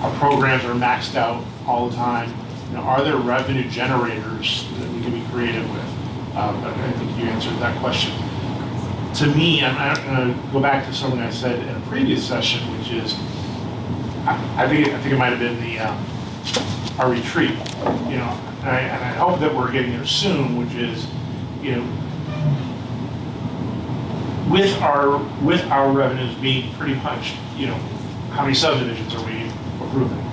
our programs are maxed out all the time. Are there revenue generators that we can be creative with? But I think you answered that question. To me, I'm going to go back to something I said in a previous session, which is, I think it might have been our retreat, and I hope that we're getting there soon, which is, with our revenues being pretty much, how many subdivisions are we approving?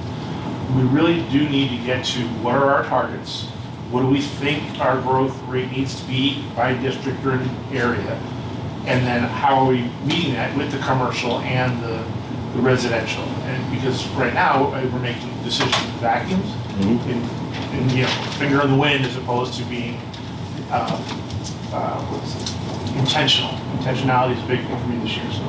We really do need to get to what are our targets? What do we think our growth rate needs to be by district or area? And then how are we meeting that with the commercial and the residential? And because right now we're making decisions in vacuums, and finger in the wind, as opposed to being intentional. Intentionality is a big thing for me this year. So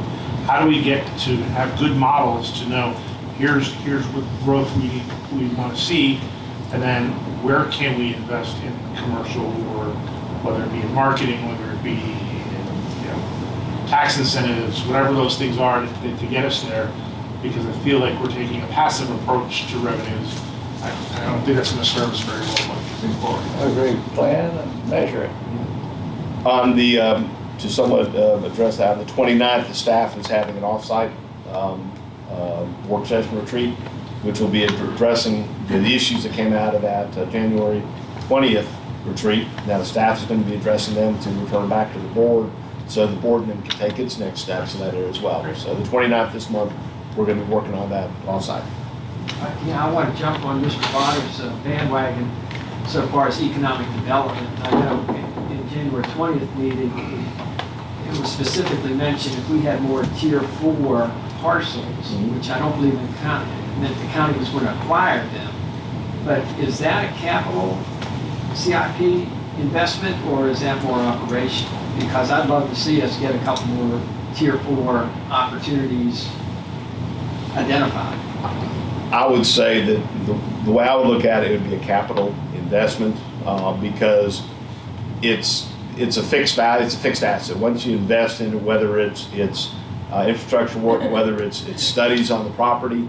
how do we get to have good models to know here's what growth we want to see, and then where can we invest in commercial, or whether it be in marketing, whether it be in tax incentives, whatever those things are to get us there, because I feel like we're taking a passive approach to revenues. I don't think that's going to serve us very well moving forward. I agree. Plan and measure it. On the, to somewhat address that, on the 29th, the staff is having an off-site work session retreat, which will be addressing the issues that came out of that January 20th retreat. Now the staff is going to be addressing them to return back to the board, so the board then can take its next steps in that area as well. So the 29th this month we're gonna be working on that offsite. Yeah, I want to jump on Mr. Potter's bandwagon so far as economic development. I know in January 20th meeting, it was specifically mentioned if we had more tier 4 parcels, which I don't believe the county, meant the county was going to acquire them. But is that a capital CIP investment or is that more operational? Because I'd love to see us get a couple more tier 4 opportunities identified. I would say that the way I would look at it would be a capital investment because it's a fixed value, it's a fixed asset. Once you invest in it, whether it's infrastructure work, whether it's studies on the property,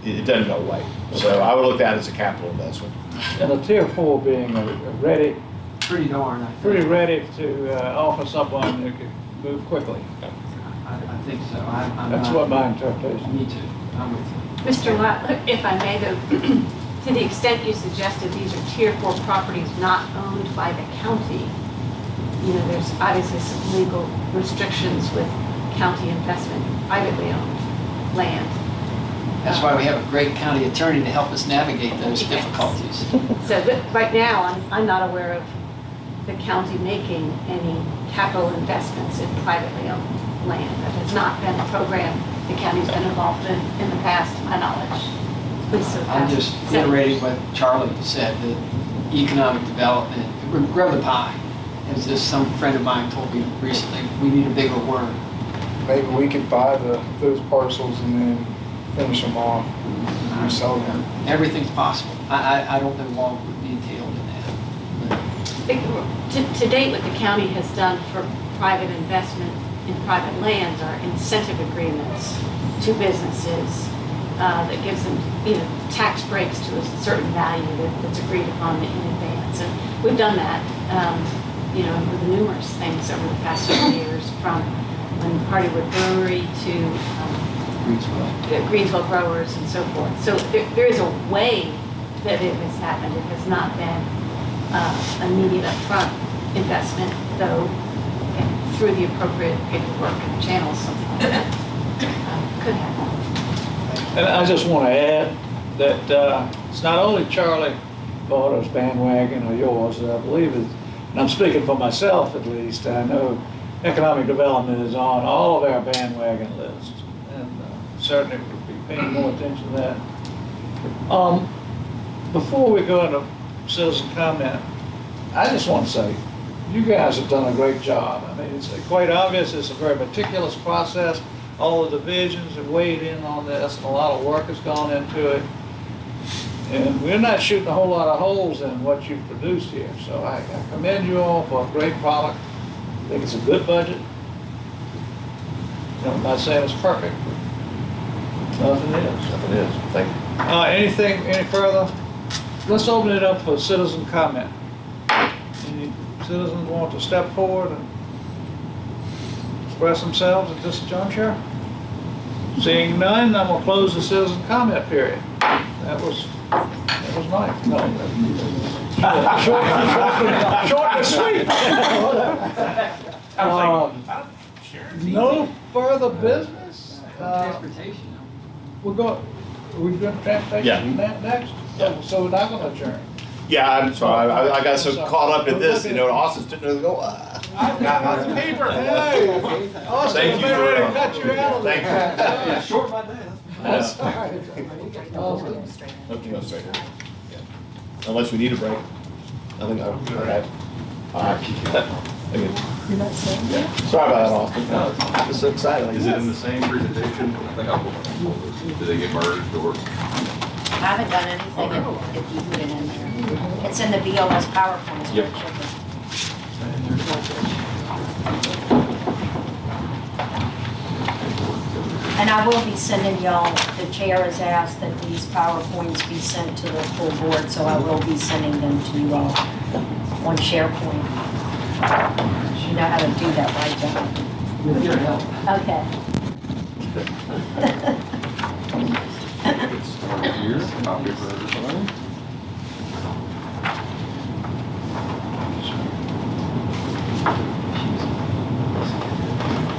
it doesn't go away. So I would look at it as a capital investment. And a tier 4 being ready, Pretty darn, I think. pretty ready to offer someone that could move quickly. I think so. I'm That's not- what my interpretation. Me too. I'm with you. Mr. Lott, if I may, though, to the extent you suggested these are tier 4 properties not owned by the county, you know, there's obviously some legal restrictions with county investment in privately owned land. That's why we have a great county attorney to help us navigate those difficulties. So, but right now, I'm not aware of the county making any capital investments in privately owned land. That has not been a program the county's been involved in the past, to my knowledge. Please, so I'm just reiterating what Charlie said, that economic development, grow the pie. As this, some friend of mine told me recently, we need a bigger word. Maybe we could buy those parcels and then finish them off, resell them. Everything's possible. I don't know all would be entailed in that. To date, what the county has done for private investment in private lands are incentive agreements to businesses that gives them, you know, tax breaks to a certain value that's agreed upon in advance. And we've done that, you know, with numerous things over the past several years, from when Hardywood Brewery to Greensville Growers and so forth. So there is a way that it has happened. It has not been immediate upfront investment, though through the appropriate paperwork and channels, something like that could happen. And I just want to add that it's not only Charlie Potter's bandwagon or yours, that I believe is, and I'm speaking for myself at least, I know economic development is on all of our bandwagon lists, and certainly we'll be paying more attention to that. Before we go into citizen comment, I just want to say, you guys have done a great job. I mean, it's quite obvious, it's a very meticulous process. All the divisions have weighed in on this, and a lot of work has gone into it. And we're not shooting a whole lot of holes in what you've produced here. So I commend you all for a great product. I think it's a good budget. You know, I'm not saying it's perfect, but nothing is. Nothing is. Thank you. Any further? Let's open it up for citizen comment. Any citizens want to step forward and express themselves at this juncture? Seeing none, I'm gonna close the citizen comment period. That was nice. No. Short and sweet. No further business? Transportation. We're going to transportation next? Yeah. So we're not gonna adjourn? Yeah, I'm sorry. I got so caught up in this, you know, Austin didn't know to go. I've got lots of paper. Hey, Austin, Thank I'm you ready to for, cut you out of thank there. you. Short my day. That's all right. Austin. Nope, you go straight here. Unless we need a break. I think I'm all right. Again. Sorry about that, Austin. I'm just so excited. Is it in the same presentation? I think I put did they get merged or? I haven't done anything if you put it in there. It's in the BOS PowerPoint. Yep. And I will be sending y'all, the chair has asked that these PowerPoints be sent to the full board, so I will be sending them to you all on SharePoint. You know how to do that, right, John? With your help. Okay. Here, copy for everybody.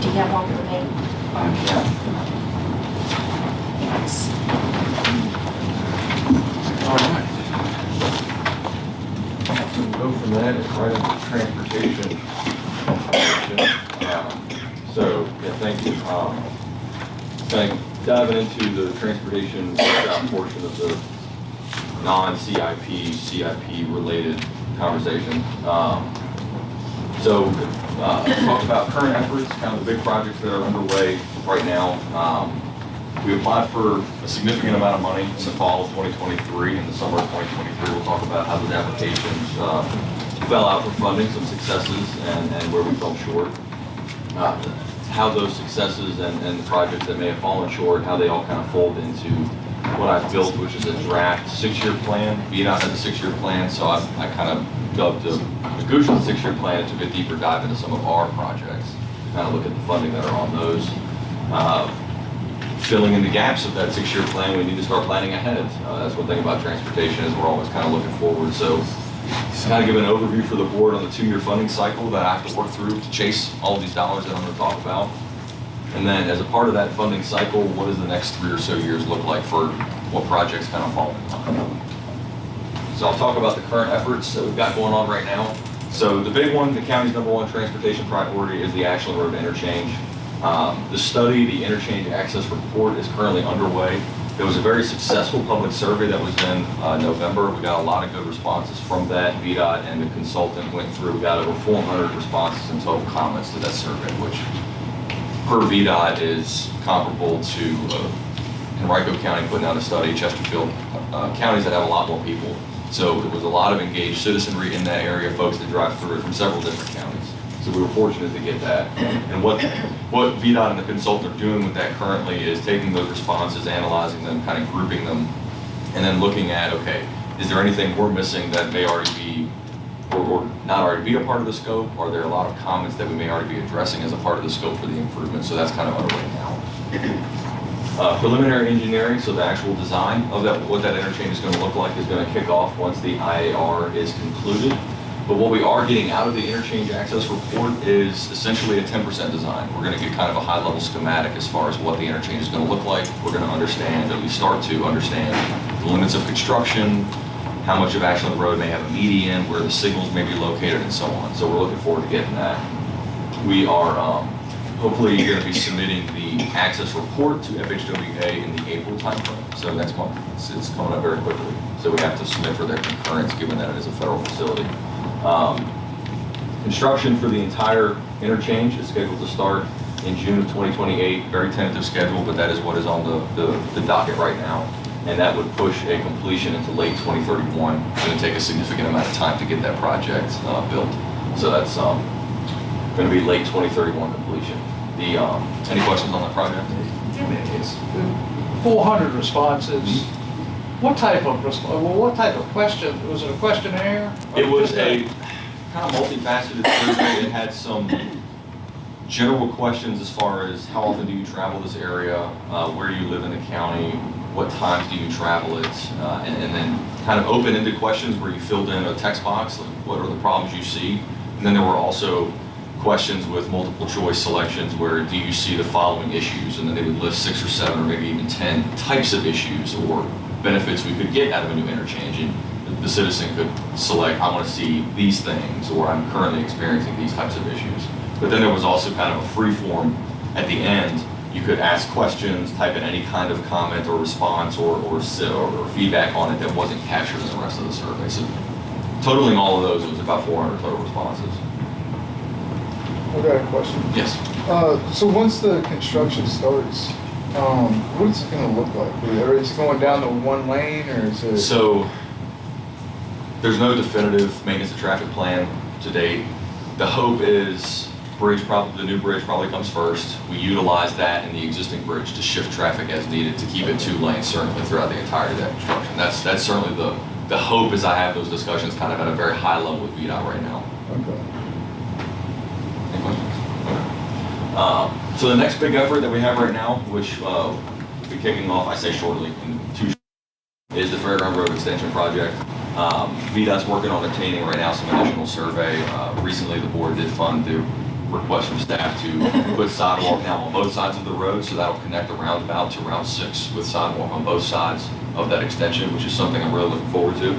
Do you have one for me? right into transportation. So, yeah, thank you. Kind of diving into the transportation portion of the non-CIP, CIP-related conversation. Talk about current efforts, kind of the big projects that are underway right now. We applied for a significant amount of money in the fall of 2023 and the summer of 2023. We'll talk about how those applications fell out for funding, some successes, and where we fell short. How those successes and the projects that may have fallen short, how they all kind of fold into what I've built, which is a draft 6-year plan. VDOT has a 6-year plan, so I kind of dug the goose of the 6-year plan and took a deeper dive into some of our projects, kind of look at the funding that are on those. Filling in the gaps of that 6-year plan, we need to start planning ahead. That's one thing about transportation is we're always kind of looking forward. So kind of give an overview for the board on the 2-year funding cycle that I have to work through to chase all of these dollars that I'm going to talk about. And then as a part of that funding cycle, what does the next 3 or so years look like for what projects kind of fall in line? So I'll talk about the current efforts that we've got going on right now. So the big one, the county's #1 transportation priority is the Ashland Road interchange. The study, the interchange access report, is currently underway. There was a very successful public survey that was in November. We got a lot of good responses from that. VDOT and the consultant went through. We got over 400 responses and total comments to that survey, which per VDOT is comparable to Henrico County putting out a study, Chesterfield, counties that have a lot more people. So there was a lot of engaged citizenry in that area, folks that drive through it from several different counties. So we were fortunate to get that. And what VDOT and the consultant are doing with that currently is taking those responses, analyzing them, kind of grouping them, and then looking at, okay, is there anything we're missing that may already be, or not already be a part of the scope? Are there a lot of comments that we may already be addressing as a part of the scope for the improvement? So that's kind of underway now. Preliminary engineering, so the actual design of that, what that interchange is going to look like, is going to kick off once the IAR is concluded. But what we are getting out of the interchange access report is essentially a 10% design. We're going to get kind of a high-level schematic as far as what the interchange is going to look like. We're going to understand, at least start to understand, the limits of construction, how much of Ashland Road may have a median, where the signals may be located, and so on. So we're looking forward to getting that. We are hopefully going to be submitting the access report to FHWA in the April timeframe. So next month, it's coming up very quickly. So we have to submit for their concurrence, given that it is a federal facility. Construction for the entire interchange is scheduled to start in June of 2028. Very tentative schedule, but that is what is on the docket right now. And that would push a completion into late 2031. It's going to take a significant amount of time to get that project built. So that's going to be late 2031 completion. Any questions on that project? It's 400 responses. What type of question? Was it a questionnaire? It was a kind of multifaceted survey. It had some general questions as far as how often do you travel this area, where do you live in the county, what times do you travel it, and then kind of open-ended questions where you filled in a text box, like what are the problems you see. And then there were also questions with multiple choice selections where do you see the following issues, and then they would list 6 or 7 or maybe even 10 types of issues or benefits we could get out of a new interchange, and the citizen could select, I want to see these things, or I'm currently experiencing these types of issues. But then there was also kind of a free form at the end. You could ask questions, type in any kind of comment or response or feedback on it that wasn't captured in the rest of the survey. So totaling all of those, it was about 400 total responses. I got a question. Yes. So once the construction starts, what is it going to look like? Or is it going down to one lane, or is it? So there's no definitive maintenance of traffic plan to date. The hope is the new bridge probably comes first. We utilize that in the existing bridge to shift traffic as needed to keep it 2 lanes certainly throughout the entirety of that construction. That's certainly the hope as I have those discussions kind of at a very high level with VDOT right now. Okay. Any questions? Okay. So the next big effort that we have right now, which we'll be kicking off, I say shortly, in 2 is the Fairground Road Extension Project. VDOT's working on obtaining right now some additional survey. Recently the board did fund the request from staff to put sidewalk now on both sides of the road, so that'll connect the roundabout to Route 6 with sidewalk on both sides of that extension, which is something I'm really looking forward to.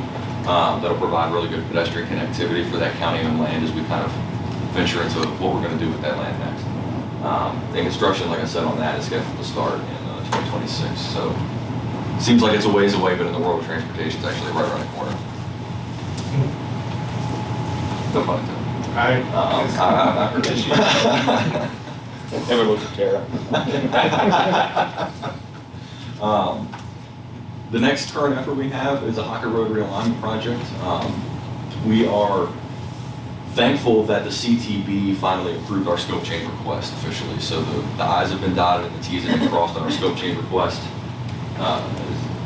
that'll provide really good pedestrian connectivity for that county-owned land as we kind of venture into what we're going to do with that land next. And construction, like I said, on that is scheduled to start in 2026. So seems like it's a ways away, but in the world of transportation, it's actually right around the corner. No pun intended. I heard it. Never looked at Tara. The next current effort we have is a Hocker Road realignment project. We are thankful that the CTB finally approved our scope change request officially. So the I's have been dotted and the T's have been crossed on our scope change request.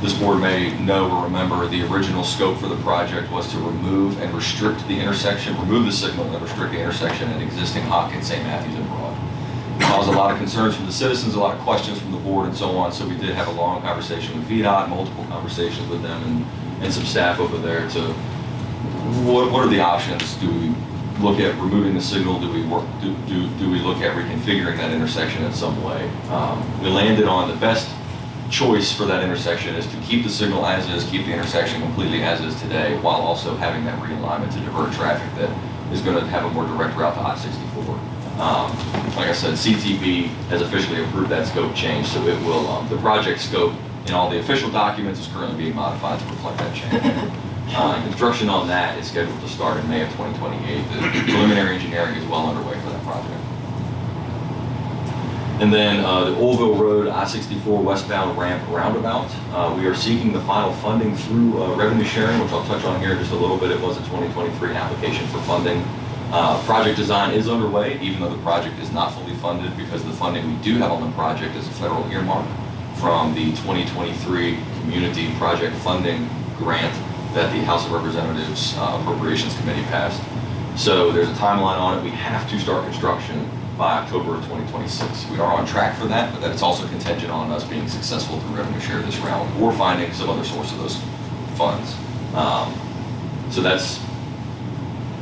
This board may know or remember the original scope for the project was to remove and restrict the intersection, remove the signal and restrict the intersection at existing Hock and St. Matthews and Broad. It caused a lot of concerns from the citizens, a lot of questions from the board and so on. So we did have a long conversation with VDOT, multiple conversations with them and some staff over there to what are the options? Do we look at removing the signal? Do we look at reconfiguring that intersection in some way? We landed on the best choice for that intersection is to keep the signal as is, keep the intersection completely as is today, while also having that realignment to divert traffic that is going to have a more direct route to I-64. Like I said, CTB has officially approved that scope change, so it will, the project scope in all the official documents is currently being modified to reflect that change. Construction on that is scheduled to start in May of 2028. The preliminary engineering is well underway for that project. And then the Oldville Road I-64 westbound ramp roundabout. We are seeking the final funding through revenue sharing, which I'll touch on here in just a little bit. It was a 2023 application for funding. Project design is underway, even though the project is not fully funded, because the funding we do have on the project is a federal earmark from the 2023 Community Project Funding Grant that the House of Representatives Appropriations Committee passed. So there's a timeline on it. We have to start construction by October of 2026. We are on track for that, but that it's also contingent on us being successful through revenue share this round or finding some other source of those funds. So that's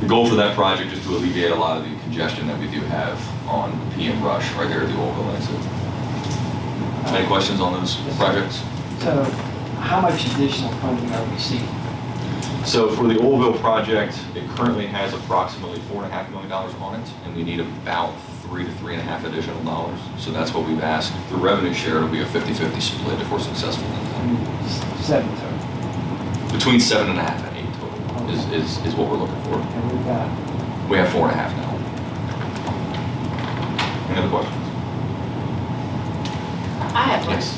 the goal for that project, is to alleviate a lot of the congestion that we do have on PM Rush right there at the Oldville exit. Any questions on those projects? So how much additional funding are we seeking? So for the Oldville project, it currently has approximately $4.5 million on it, and we need about $3 to $3.5 additional dollars. So that's what we've asked. The revenue share will be a 50-50 split if we're successful in that. 7 total. Between 7.5 and 8 total is what we're looking for. And we've got, We have 4.5 now. Any other questions? I have one. Yes.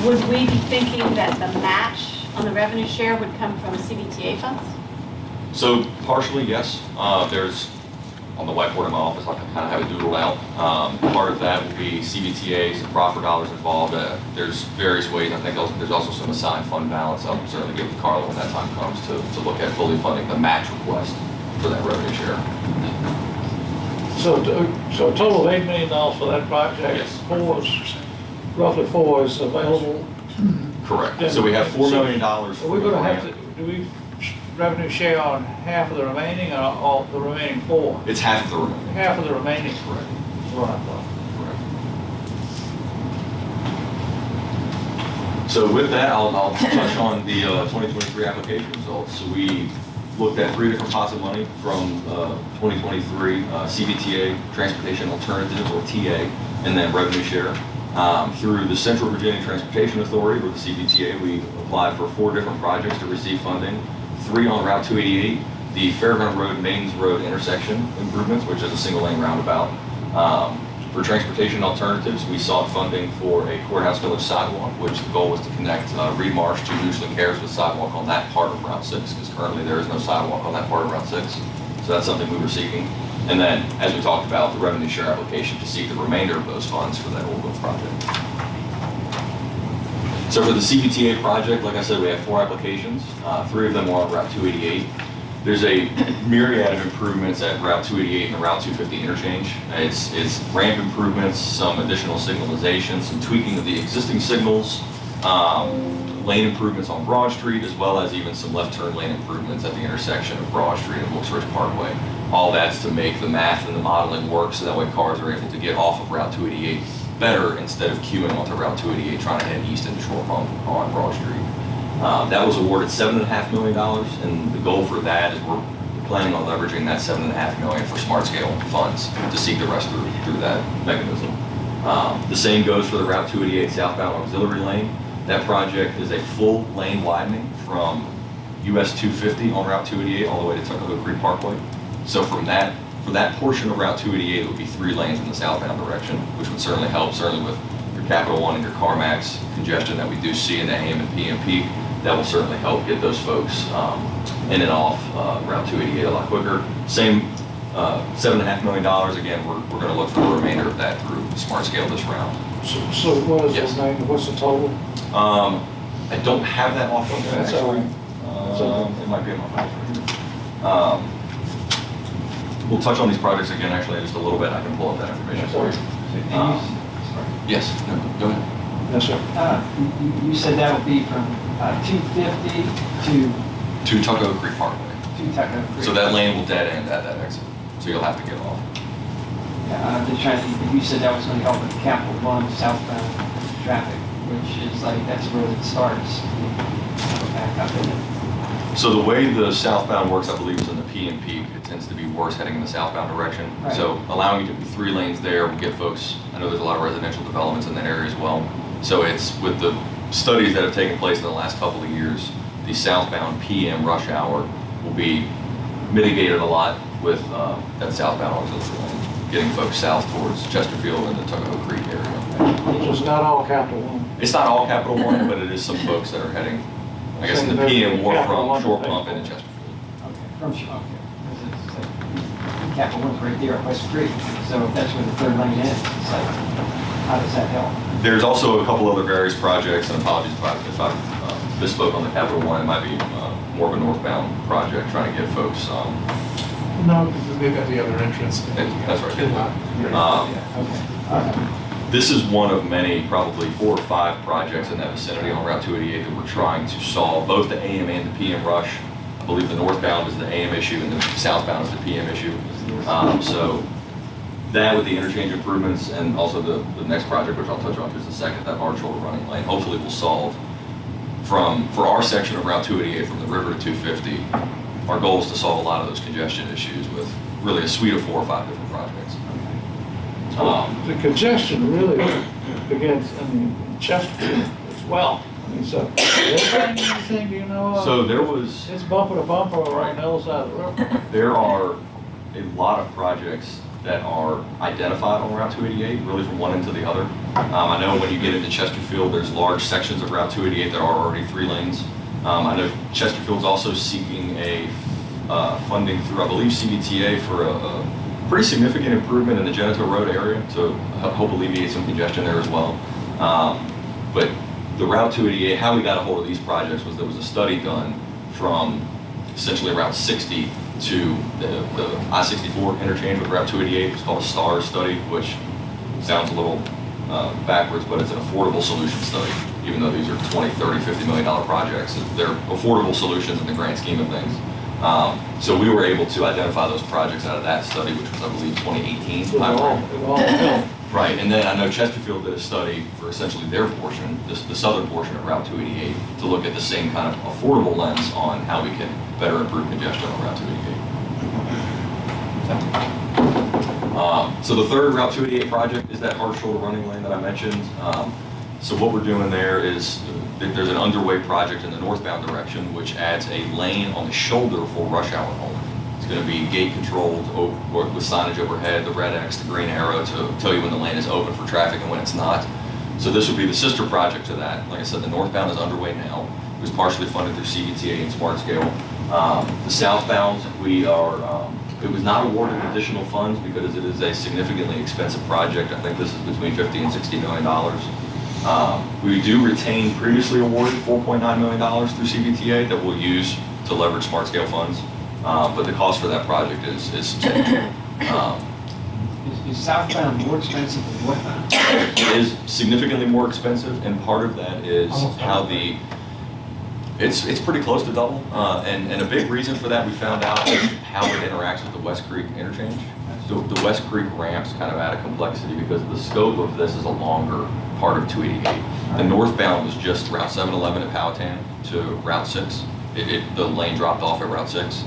Would we be thinking that the match on the revenue share would come from CBTA funds? So partially, yes. There's, on the whiteboard in my office, I can kind of have it doodled out. Part of that will be CBTA, some profit dollars involved. There's various ways. I think there's also some assigned fund balance. I'll certainly give to Carla when that time comes to look at fully funding the match request for that revenue share. So a total of $8 million for that project. Yes. Roughly four is available. Correct. So we have $4 million. Are we gonna have to, do we revenue share on half of the remaining or all the remaining four? It's half of the remaining. Half of the remaining? Correct. That's what I thought. Correct. So with that, I'll touch on the 2023 application results. So we looked at 3 different pots of money from 2023 CBTA, Transportation Alternative, or TA, and then revenue share. Through the Central Virginia Transportation Authority, or the CBTA, we applied for 4 different projects to receive funding. 3 on Route 288, the Fairground Road, Mains Road intersection improvements, which is a single lane roundabout. For transportation alternatives, we sought funding for a courthouse village sidewalk, which the goal was to connect Reed Marsh to Nooshland Cares with sidewalk on that part of Route 6, because currently there is no sidewalk on that part of Route 6. So that's something we were seeking. And then, as we talked about, the revenue share application to seek the remainder of those funds for that Oldville project. So for the CBTA project, like I said, we have 4 applications. 3 of them are on Route 288. There's a myriad of improvements at Route 288 and the Route 250 interchange. It's ramp improvements, some additional signalization, some tweaking of the existing signals, lane improvements on Broad Street, as well as even some left turn lane improvements at the intersection of Broad Street and Wilkes Ridge Parkway. All that's to make the math and the modeling work so that way cars are able to get off of Route 288 better instead of queuing onto Route 288 trying to head east into Shore on Broad Street. That was awarded $7.5 million, and the goal for that is we're planning on leveraging that $7.5 million for smart scale funds to seek the rest through that mechanism. The same goes for the Route 288 southbound auxiliary lane. That project is a full lane widening from US 250 on Route 288 all the way to Tuckahoe Creek Parkway. So for that portion of Route 288, it would be 3 lanes in the southbound direction, which would certainly help, certainly with your Capital One and your CarMax congestion that we do see in the AM and PM peak. That will certainly help get those folks in and off Route 288 a lot quicker. Same $7.5 million. Again, we're going to look for the remainder of that through smart scale this round. So what is Yes. the name, what's the total? I don't have that off of That's all right. It might be in my file right here. We'll touch on these projects again actually in just a little bit. I can pull up that information for you. Yes, no, go ahead. Yes, sir. You said that would be from 250 To Tuckahoe Creek Parkway. to Tuckahoe Creek. So that lane will dead end at that exit. So you'll have to get off. Yeah, I'm just trying to think, you said that was going to help with Capital One southbound traffic, which is like, that's where it starts. Back up in it. So the way the southbound works, I believe, is in the P and peak. It tends to be worse heading in the southbound direction. Right. So allowing you to be 3 lanes there will get folks, I know there's a lot of residential developments in that area as well. So it's with the studies that have taken place in the last couple of years, the southbound PM rush hour will be mitigated a lot with that southbound auxiliary lane, getting folks south towards Chesterfield and the Tuckahoe Creek area. So it's not all Capital One. It's not all Capital One, but it is some folks that are heading, I guess, in the PM more from Short Pump into Chesterfield. Okay, from, okay. Because it's like, Capital One's right there at West Creek, so if that's where the 3rd lane is, it's like, how does that help? There's also a couple other various projects, and apologies if I misspoke on the Capital One. It might be more of a northbound project, trying to get folks. No, they've got the other entrance. That's right. Okay. All right. This is one of many, probably 4 or 5 projects in that vicinity on Route 288 that we're trying to solve, both the AM and the PM rush. I believe the northbound is the AM issue and the southbound is the PM issue. So that with the interchange improvements and also the next project, which I'll touch on just a second, that hard shoulder running lane, hopefully will solve for our section of Route 288 from the river to 250. Our goal is to solve a lot of those congestion issues with really a suite of 4 or 5 different projects. The congestion really begins in Chesterfield as well. I mean, so, is there anything, do you know of? So there was, It's bumper to bumper on the other side of the river. there are a lot of projects that are identified on Route 288, really from one end to the other. I know when you get into Chesterfield, there's large sections of Route 288 that are already 3 lanes. I know Chesterfield's also seeking a funding through, I believe, CDTA for a pretty significant improvement in the Genito Road area to help alleviate some congestion there as well. But the Route 288, how we got a hold of these projects was there was a study done from essentially around 60 to the I-64 interchange with Route 288. It's called a STARS study, which sounds a little backwards, but it's an affordable solution study. Even though these are 20, 30, $50 million projects, they're affordable solutions in the grand scheme of things. So we were able to identify those projects out of that study, which was, I believe, 2018. It all helped. Right, and then I know Chesterfield did a study for essentially their portion, the southern portion of Route 288, to look at the same kind of affordable lens on how we can better improve congestion on Route 288. So the third Route 288 project is that hard shoulder running lane that I mentioned. So what we're doing there is there's an underway project in the northbound direction, which adds a lane on the shoulder for rush hour only. It's going to be gate controlled with signage overhead, the red X, the green arrow to tell you when the lane is open for traffic and when it's not. So this would be the sister project to that. Like I said, the northbound is underway now. It was partially funded through CDTA and Smart Scale. The southbound, it was not awarded additional funds because it is a significantly expensive project. I think this is between $50 and $60 million. We do retain previously awarded $4.9 million through CDTA that we'll use to leverage Smart Scale funds. But the cost for that project is substantial. Is southbound more expensive than northbound? It is significantly more expensive, and part of that is how it's pretty close to double. And a big reason for that we found out is how it interacts with the West Creek interchange. The West Creek ramps kind of add a complexity because the scope of this is a longer part of 288. The northbound was just Route 711 at Powhatan to Route 6. The lane dropped off at Route 6.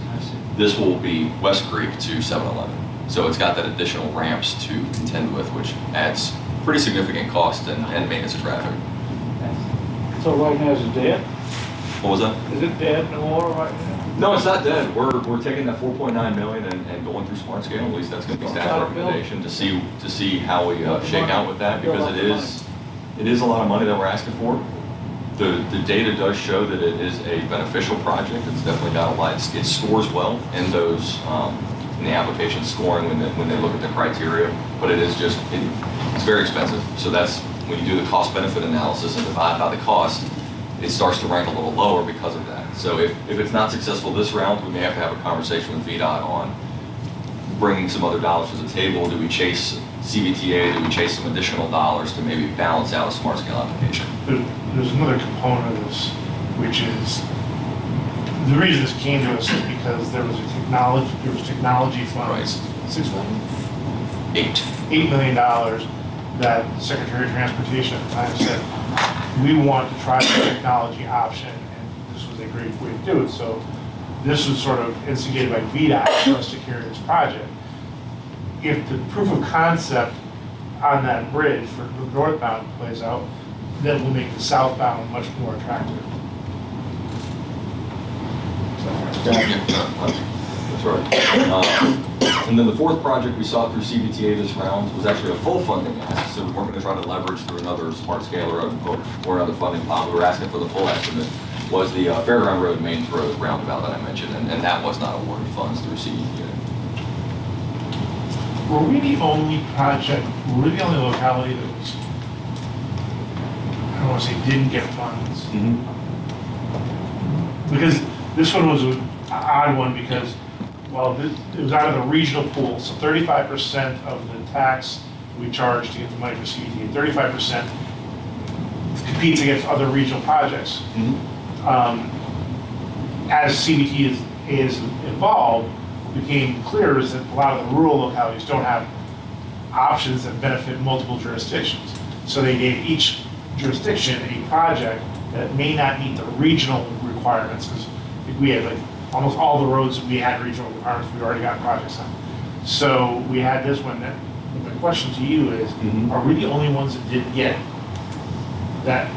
This will be West Creek to 711. So it's got that additional ramps to contend with, which adds pretty significant cost and maintenance of traffic. So right now, is it dead? What was that? Is it dead in the water right now? No, it's not dead. We're taking that 4.9 million and going through smart scale. At least that's going to be staff recommendation to see how we shake out with that, because it is a lot of money that we're asking for. The data does show that it is a beneficial project. It's definitely got a lot. It scores well in those in the application scoring when they look at the criteria. But it is just it's very expensive. So that's when you do the cost benefit analysis and divide by the cost, it starts to rank a little lower because of that. So if it's not successful this round, we may have to have a conversation with VDOT on bringing some other dollars to the table. Do we chase CVTA? Do we chase some additional dollars to maybe balance out a smart scale application? There's another component of this, which is, the reason this came to us is because there was technology funds, $8 million that the Secretary of Transportation at the time said, we want to try the technology option, and this was a great way to do it. So this was sort of instigated by VDOT for us to carry this project. If the proof of concept on that bridge for the northbound plays out, then we'll make the southbound much more attractive. That's right. And then the fourth project we saw through CBTA this round was actually a full funding ask, so we weren't going to try to leverage through another smart scale or another funding pot. We were asking for the full estimate, was the Fairground Road, Main Road roundabout that I mentioned, and that was not awarded funds through CBTA. Were we the only project, were we the only locality that was, I don't want to say didn't get funds? Because this one was an odd one because, well, it was out of the regional pool, so 35% of the tax we charge to get the money for CBT, 35% competes against other regional projects. As CBT is evolved, it became clear is that a lot of the rural localities don't have options that benefit multiple jurisdictions. So they gave each jurisdiction a project that may not meet the regional requirements, because we had like almost all the roads that we had regional requirements, we already got projects on. So we had this one. That the question to you is, are we the only ones that didn't get that,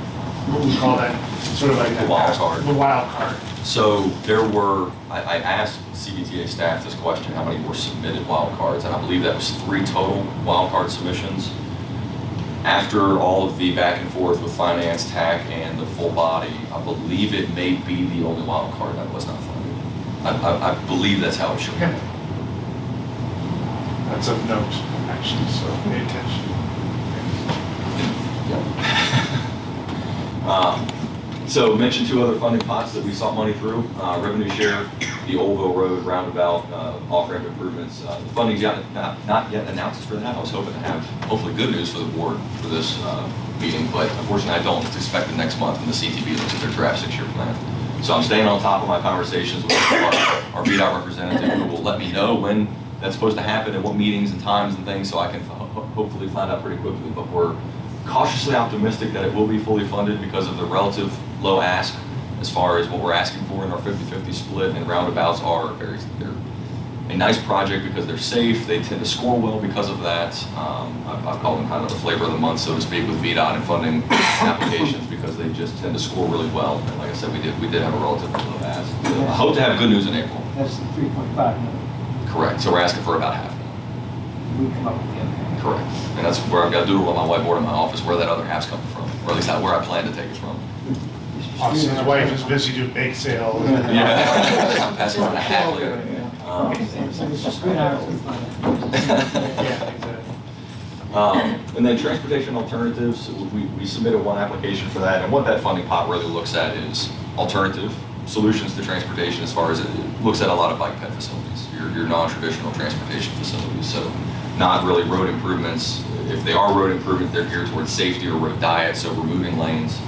what we call that, sort of like The wild card. The wild card. So there were, I asked CBTA staff this question, how many were submitted wild cards, and I believe that was 3 total wild card submissions. After all of the back and forth with finance, TAC, and the full body, I believe it may be the only wild card that was not funded. I believe that's how it should be. Okay. That's of note, actually, so pay attention. So mentioned 2 other funding pots that we sought money through. Revenue share, the Oldville Road roundabout, off-ramp improvements. The funding's not yet announced for that. I was hoping to have hopefully good news for the board for this meeting, but unfortunately I don't. It's expected next month when the CTB looks at their draft 6-year plan. So I'm staying on top of my conversations with our VDOT representative, who will let me know when that's supposed to happen and what meetings and times and things, so I can hopefully find out pretty quickly. But we're cautiously optimistic that it will be fully funded because of the relative low ask as far as what we're asking for in our 50-50 split, and roundabouts are they're a nice project because they're safe. They tend to score well because of that. I've called them kind of the flavor of the month, so to speak, with VDOT and funding applications, because they just tend to score really well. And like I said, we did have a relatively low ask. So I hope to have good news in April. That's the 3.5 million. Correct. So we're asking for about half. We come up with the other half. Correct. And that's where I've got a doodle on my whiteboard in my office where that other half's coming from, or at least where I plan to take it from. Austin's wife is busy doing bake sales. Yeah. I'm passing around a hat later. Yeah, exactly. And then transportation alternatives, we submitted 1 application for that, and what that funding pot really looks at is alternative solutions to transportation, as far as it looks at a lot of bike ped facilities, your non-traditional transportation facilities. So not really road improvements. If they are road improvements, they're geared towards safety or road diet, so removing lanes.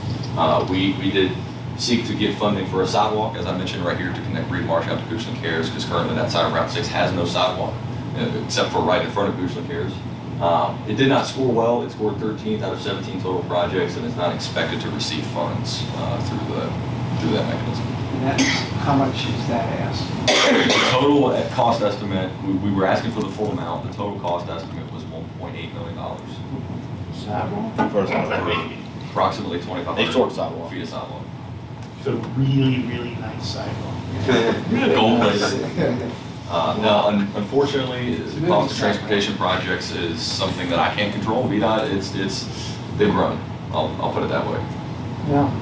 We did seek to get funding for a sidewalk, as I mentioned, right here to connect Reed Marsh out to Goochland Cares, because currently that side of Route 6 has no sidewalk, except for right in front of Goochland Cares. It did not score well. It scored 13th out of 17 total projects, and it's not expected to receive funds through that mechanism. And that's, how much is that asked? The total cost estimate, we were asking for the full amount. The total cost estimate was $1.8 million. First one, Approximately 2,500 They short sidewalk. feet of sidewalk. So really, really nice sidewalk. Gold plated. Now, unfortunately, the cost of transportation projects is something that I can't control. VDOT, they've grown. I'll put it that way. Yeah.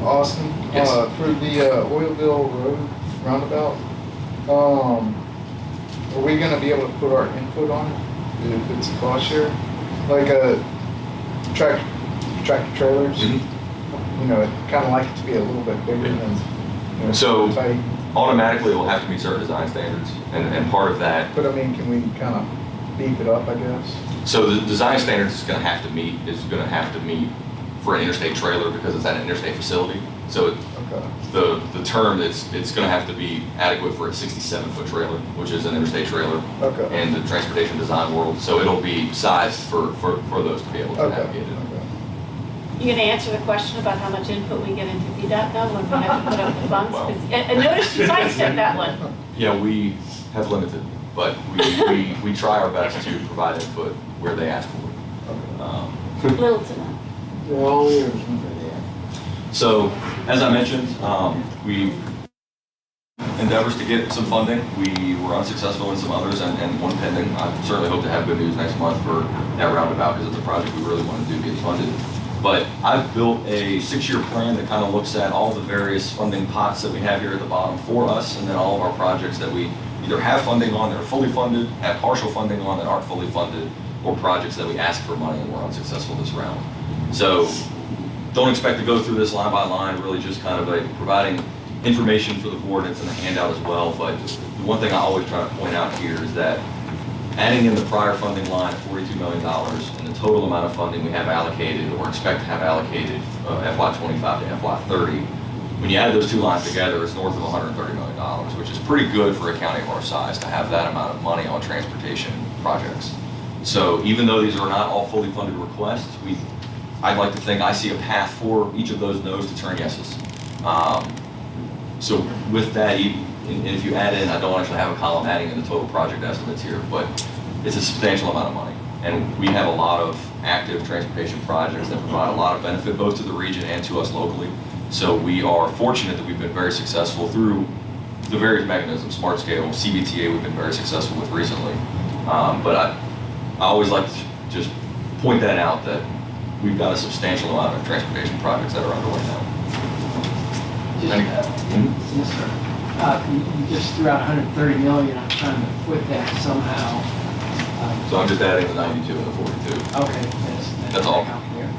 Austin, Yes. for the Oilville Road roundabout, are we gonna be able to put our input on it if it's a cost share? Like tractor trailers, Mhm. you know, kinda like it to be a little bit bigger than, you know, So- tight. Automatically, it will have to meet certain design standards, and part of that, But I mean, can we kinda beef it up, I guess? so the design standards is gonna have to meet for an interstate trailer because it's at an interstate facility. So Okay, the term, it's gonna have to be adequate for a 67-foot trailer, which is an interstate trailer okay, in the transportation design world. So it'll be sized for those to be able to okay, navigate it. okay. You gonna answer the question about how much input we get into VDOT now when we have to put up the funds? 'Cause I noticed you sidestepped that one. Yeah, we have limited, but we try our best to provide input where they ask for it. Little to none. They're all ears. So, as I mentioned, we endeavors to get some funding. We were unsuccessful in some others and one pending. I certainly hope to have good news next month for that roundabout because it's a project we really want to do get funded. But I've built a 6-year plan that kind of looks at all the various funding pots that we have here at the bottom for us, and then all of our projects that we either have funding on that are fully funded, have partial funding on that aren't fully funded, or projects that we ask for money and were unsuccessful this round. So don't expect to go through this line by line, really just kind of providing information for the board. It's in the handout as well, but the one thing I always try to point out here is that adding in the prior funding line of $42 million and the total amount of funding we have allocated or expect to have allocated FY25 to FY30, when you add those two lines together, it's north of $130 million, which is pretty good for a county of our size to have that amount of money on transportation projects. So even though these are not all fully funded requests, I'd like to think I see a path for each of those no's to turn yeses. So with that, and if you add in, I don't actually have a column adding in the total project estimates here, but it's a substantial amount of money. And we have a lot of active transportation projects that provide a lot of benefit both to the region and to us locally. So we are fortunate that we've been very successful through the various mechanisms, Smart Scale, CBTA we've been very successful with recently. But I always like to just point that out that we've got a substantial amount of transportation projects that are underway now. Yes, sir. You just threw out 130 million. I'm trying to put that somehow. So I'm just adding the 92 and the 42. Okay, That's all. out there.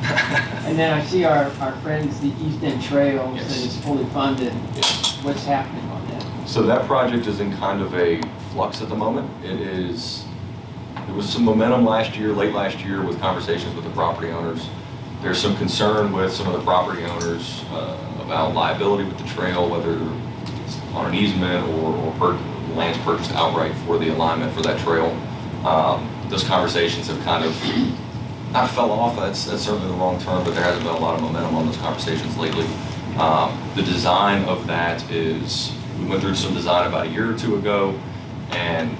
And then I see our friends, the East End Trails, Yes. that is fully funded. Yes. What's happening on that? So that project is in kind of a flux at the moment. There was some momentum late last year with conversations with the property owners. There's some concern with some of the property owners about liability with the trail, whether it's on an easement or land's purchased outright for the alignment for that trail. Those conversations have kind of not fell off, that's certainly the wrong term, but there hasn't been a lot of momentum on those conversations lately. The design of that is, we went through some design about a year or two ago, and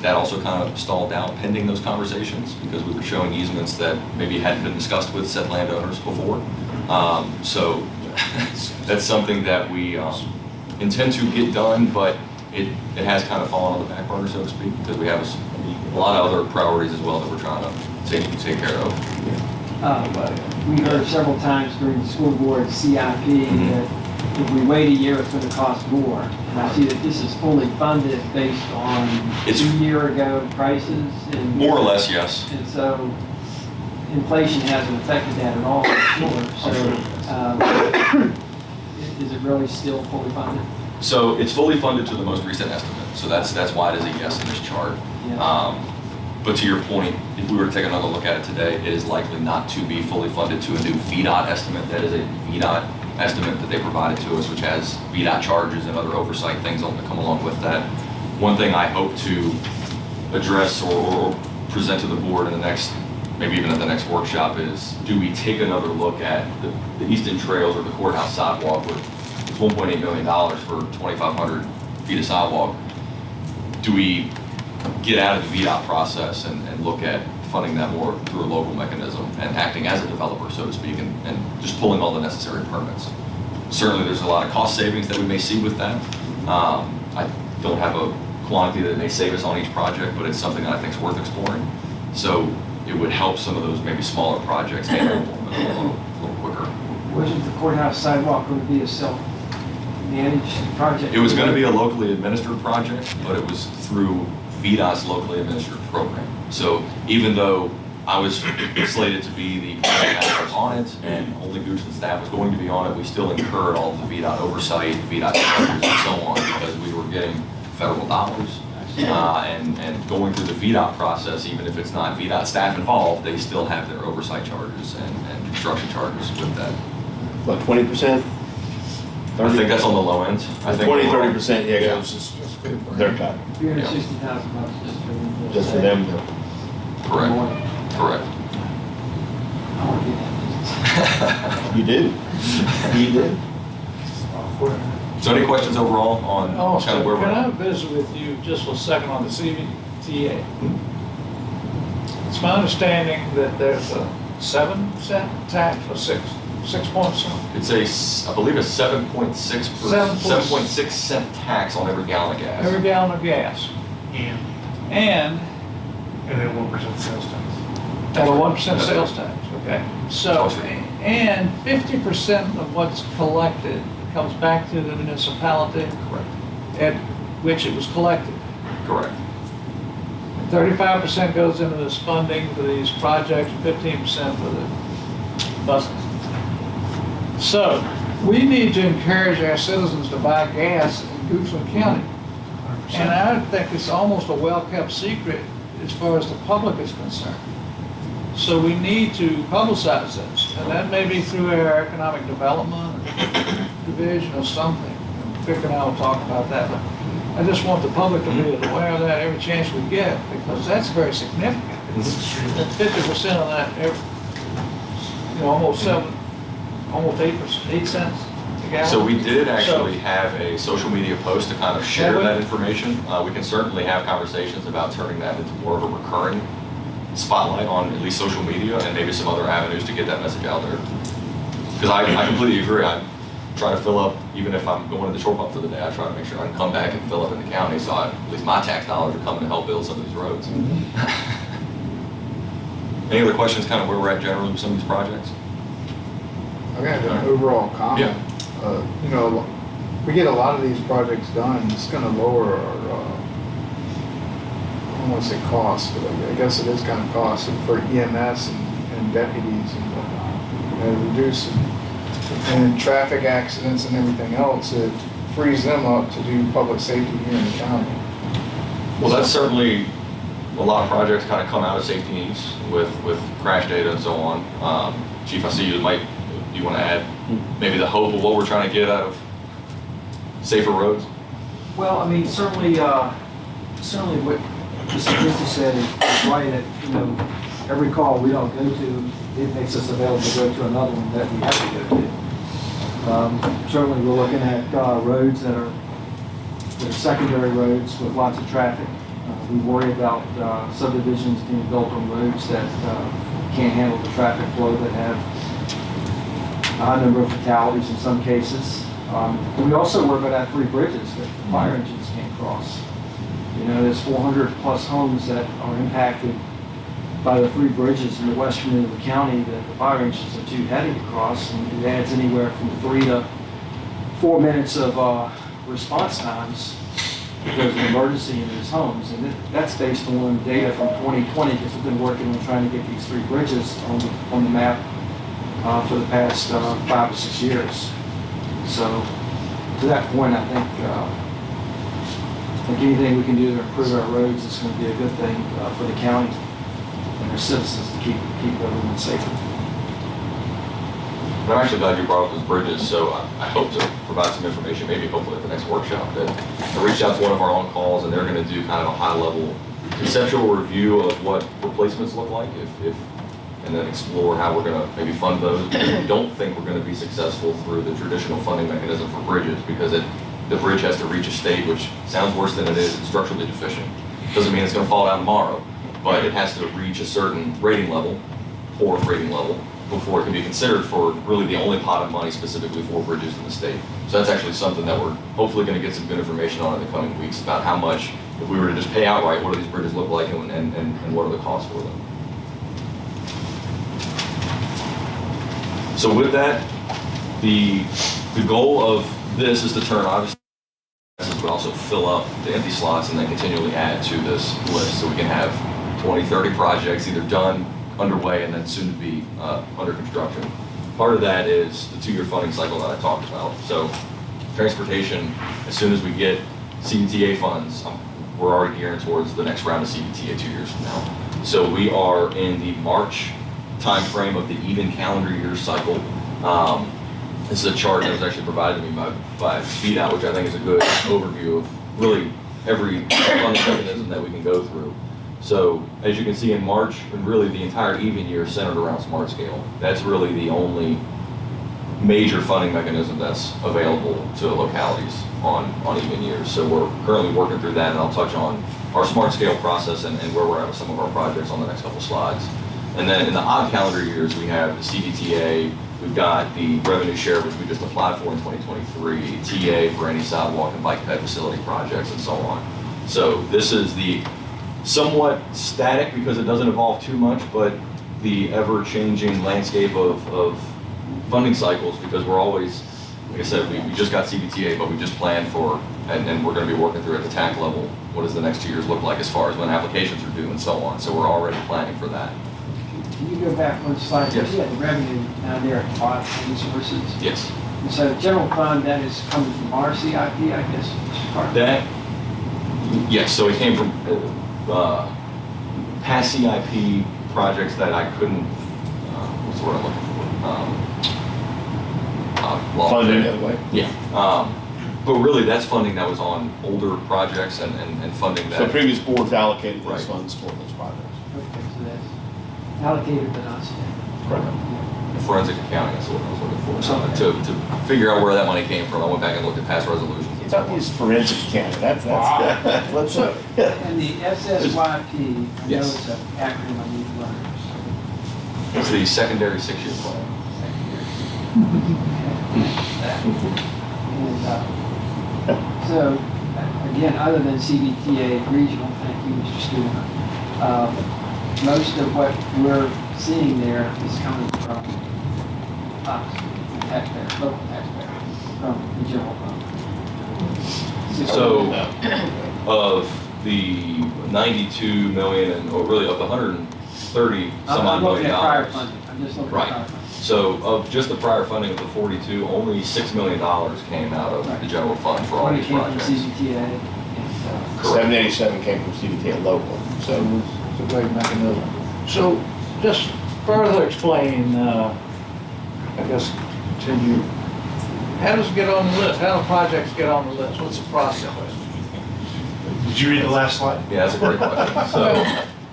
that also kind of stalled out pending those conversations because we were showing easements that maybe hadn't been discussed with said landowners before. So that's something that we intend to get done, but it has kind of fallen on the back burner, so to speak, because we have a lot of other priorities as well that we're trying to take care of. We heard several times during the school board CIP that if we wait a year, it's going to cost more. And I see that this is fully funded based on It's 2 year ago prices. And more or less, yes. And so inflation hasn't affected that at all. So is it really still fully funded? So it's fully funded to the most recent estimate. So that's why it is a yes in this chart. Yes. But to your point, if we were to take another look at it today, it is likely not to be fully funded to a new VDOT estimate. That is a VDOT estimate that they provided to us, which has VDOT charges and other oversight things that come along with that. One thing I hope to address or present to the board in the next, maybe even at the next workshop is, do we take another look at the Easton Trails or the courthouse sidewalk, where it's $1.8 million for 2,500 feet of sidewalk? Do we get out of the VDOT process and look at funding that more through a local mechanism and acting as a developer, so to speak, and just pulling all the necessary permits? Certainly, there's a lot of cost savings that we may see with that. I don't have a quantity that may save us on each project, but it's something that I think is worth exploring. So it would help some of those maybe smaller projects handle a little quicker. Wasn't the courthouse sidewalk going to be a self-managed project? It was going to be a locally administered project, but it was through VDOT's locally administered program. So even though I was slated to be the project manager on it, and only Gooch and staff was going to be on it, we still incurred all of the VDOT oversight, VDOT charges, and so on, because we were getting federal dollars. And going through the VDOT process, even if it's not VDOT staff involved, they still have their oversight charges and construction charges with that. What, 20%? I think that's on the low end. I think 20, overall- 30%, yeah, it's just their cut. $360,000 Just for them to. Correct, correct. I want to get that business. You do. You do. So any questions overall on kind of Also, where we're can I at? visit with you just for a second on the CVTA? It's my understanding that there's a 7-cent tax or 6 point something. It's I believe a 7.6 7.6 cent tax on every gallon of gas. Every gallon of gas. And And then 1% sales tax. at a 1% sales tax, okay? So, That's right. and 50% of what's collected comes back to the municipality Correct, at which it was collected. correct. 35% goes into this funding for these projects, 15% for the buses. So, we need to encourage our citizens to buy gas in Goochland County. And I think it's almost a well-kept secret as far as the public is concerned. So we need to publicize this, and that may be through our economic development division or something. Vic and I will talk about that, but I just want the public to be aware of that every chance we get, because that's very significant. It's 50% of that, almost 8%, 8 cents a gallon. So we did actually So- have a social media post to kind of share Have we? that information. We can certainly have conversations about turning that into more of a recurring spotlight on at least social media and maybe some other avenues to get that message out there. Because I completely agree. I try to fill up, even if I'm going to the shore pump for the day, I try to make sure I can come back and fill up in the county, so at least my tax dollars are coming to help build some of these roads. Any other questions, kind of where we're at generally with some of these projects? I got an overall comment. Yeah. We get a lot of these projects done, it's gonna lower our, I don't wanna say costs, but I guess it is kind of cost for EMS and deputies and whatnot. Reduce and traffic accidents and everything else, it frees them up to do public safety here in the county. Well, that's certainly, a lot of projects kind of come out of safety needs with crash data and so on. Chief, I see you might, do you want to add maybe the hope of what we're trying to get out of safer roads? Well, I mean, certainly what Mr. Christie said is right, that, every call we don't go to, it makes us available to go to another one that we have to go to. Certainly, we're looking at roads that are secondary roads with lots of traffic. We worry about subdivisions being built on roads that can't handle the traffic flow, that have a high number of fatalities in some cases. We also worry about our 3 bridges that fire engines can't cross. There's 400 plus homes that are impacted by the 3 bridges in the western end of the county that the fire engines are too heavy to cross, and it adds anywhere from 3 to 4 minutes of response times if there's an emergency in these homes. And that's based on data from 2020, because we've been working on trying to get these 3 bridges on the map for the past 5 to 6 years. So to that point, I think anything we can do to improve our roads is going to be a good thing for the county and our citizens to keep everyone safer. I'm actually glad you brought up those bridges, so I hope to provide some information, maybe hopefully at the next workshop, that I reached out to one of our on-calls, and they're going to do kind of a high-level conceptual review of what replacements look like, and then explore how we're gonna maybe fund those. We don't think we're gonna be successful through the traditional funding mechanism for bridges, because the bridge has to reach a state, which sounds worse than it is, it's structurally deficient. Doesn't mean it's gonna fall down tomorrow, but it has to reach a certain rating level, poor rating level, before it can be considered for really the only pot of money specifically for bridges in the state. So that's actually something that we're hopefully gonna get some good information on in the coming weeks about how much, if we were to just pay outright, what do these bridges look like and what are the costs for them. So with that, the goal of this is to turn obviously, but also fill up the empty slots and then continually add to this list so we can have 20, 30 projects either done, underway, and then soon to be under construction. Part of that is the 2-year funding cycle that I talked about. So transportation, as soon as we get CDTA funds, we're already gearing towards the next round of CDTA 2 years from now. So we are in the March timeframe of the even calendar year cycle. This is a chart that was actually provided to me by SpeedOut, which I think is a good overview of really every funding mechanism that we can go through. So as you can see in March, and really the entire even year centered around Smart Scale. That's really the only major funding mechanism that's available to localities on even years. So we're currently working through that, and I'll touch on our Smart Scale process and where we're at with some of our projects on the next couple slides. And then in the odd calendar years, we have the CDTA, we've got the revenue share, which we just applied for in 2023, TA for any sidewalk and bike ped facility projects, and so on. So this is the somewhat static, because it doesn't evolve too much, but the ever-changing landscape of funding cycles, because we're always, like I said, we just got CDTA, but we just planned for, and we're going to be working through at the TAC level, what does the next 2 years look like as far as when applications are due and so on. So we're already planning for that. Can you go back one slide? Yes. You had the revenue down there at 5 funding sources. Yes. And so the general fund, that is coming from our CIP, I guess, Mr. Carter? That, yes, so it came from past CIP projects that I couldn't, what's the word I'm looking for? Funding the other way. Yeah. But really, that's funding that was on older projects and funding that. So previous boards allocated Right. those funds for those projects. Okay, so that's allocated but not spent. Correct. Forensic accounting, that's what I was looking for. To figure out where that money came from, I went back and looked at past resolutions. You don't use forensic accounting, that's, let's, And the SSYP, I know Yes. it's an acronym I need to learn. It's the secondary 6-year plan. And so, again, other than CBTA regional, thank you, Mr. Stewart. Most of what we're seeing there is coming from us, the taxpayers, local taxpayers, from the general fund. So, of the 92 million, or really of the 130 some odd I'm looking million at prior dollars. funding, I'm just looking at Right. prior funding. So of just the prior funding of the 42, only $6 million came out of the general fund for all Money these came from projects. CBTA, and, Correct. 787 came from CDTA local, so. It's a great mechanism. So just further explain, I guess, continue, how does it get on the list? How do projects get on the list? What's the process? Did you read the last slide? Yeah, that's a great question. So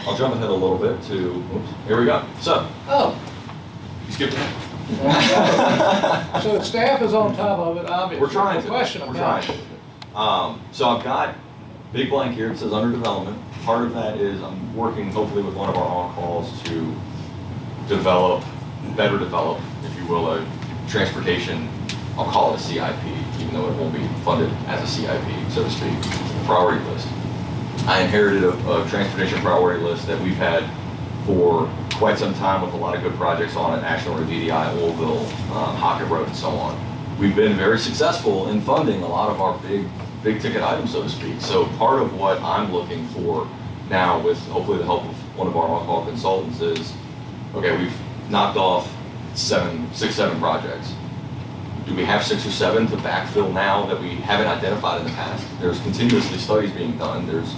I'll jump ahead a little bit to, oops, here we go. So, Oh, you skipped ahead. so the staff is on top of it, obviously. We're trying to. Question We're about trying it. to. So I've got big blank here. It says under development. Part of that is I'm working hopefully with one of our on-calls to better develop, if you will, a transportation, I'll call it a CIP, even though it won't be funded as a CIP, so to speak, priority list. I inherited a transportation priority list that we've had for quite some time with a lot of good projects on it, National Road, VDI, Oldville, Hockett Road, and so on. We've been very successful in funding a lot of our big ticket items, so to speak. So part of what I'm looking for now, with hopefully the help of one of our on-call consultants, is, okay, we've knocked off 6, 7 projects. Do we have 6 or 7 to backfill now that we haven't identified in the past? There's continuously studies being done. There's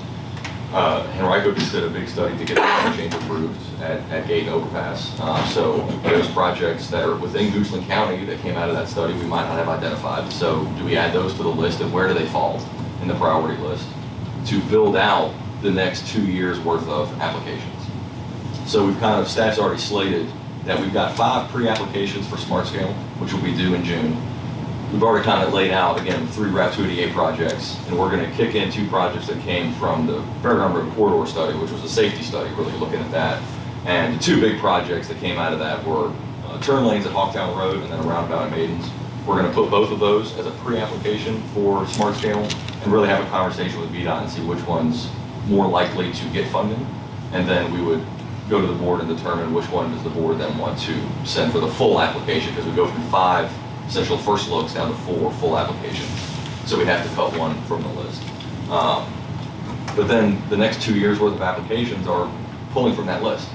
Henrico just did a big study to get the change approved at Gate and Overpass. So there's projects that are within Goochland County that came out of that study we might not have identified. So do we add those to the list, and where do they fall in the priority list to build out the next 2 years worth of applications. So we've kind of, staff's already slated that we've got 5 pre-applications for Smart Scale, which will be due in June. We've already kind of laid out, again, 3 Route 288 projects, and we're gonna kick in 2 projects that came from the Fairground Road Corridor study, which was a safety study, really looking at that. And the 2 big projects that came out of that were turn lanes at Hawktown Road and then a roundabout at Maidens. We're gonna put both of those as a pre-application for Smart Scale and really have a conversation with VDOT and see which one's more likely to get funding. And then we would go to the board and determine which one does the board then want to send for the full application, because we go from 5 essential first looks down to 4 full applications. So we have to cut one from the list. But then the next 2 years worth of applications are pulling from that list.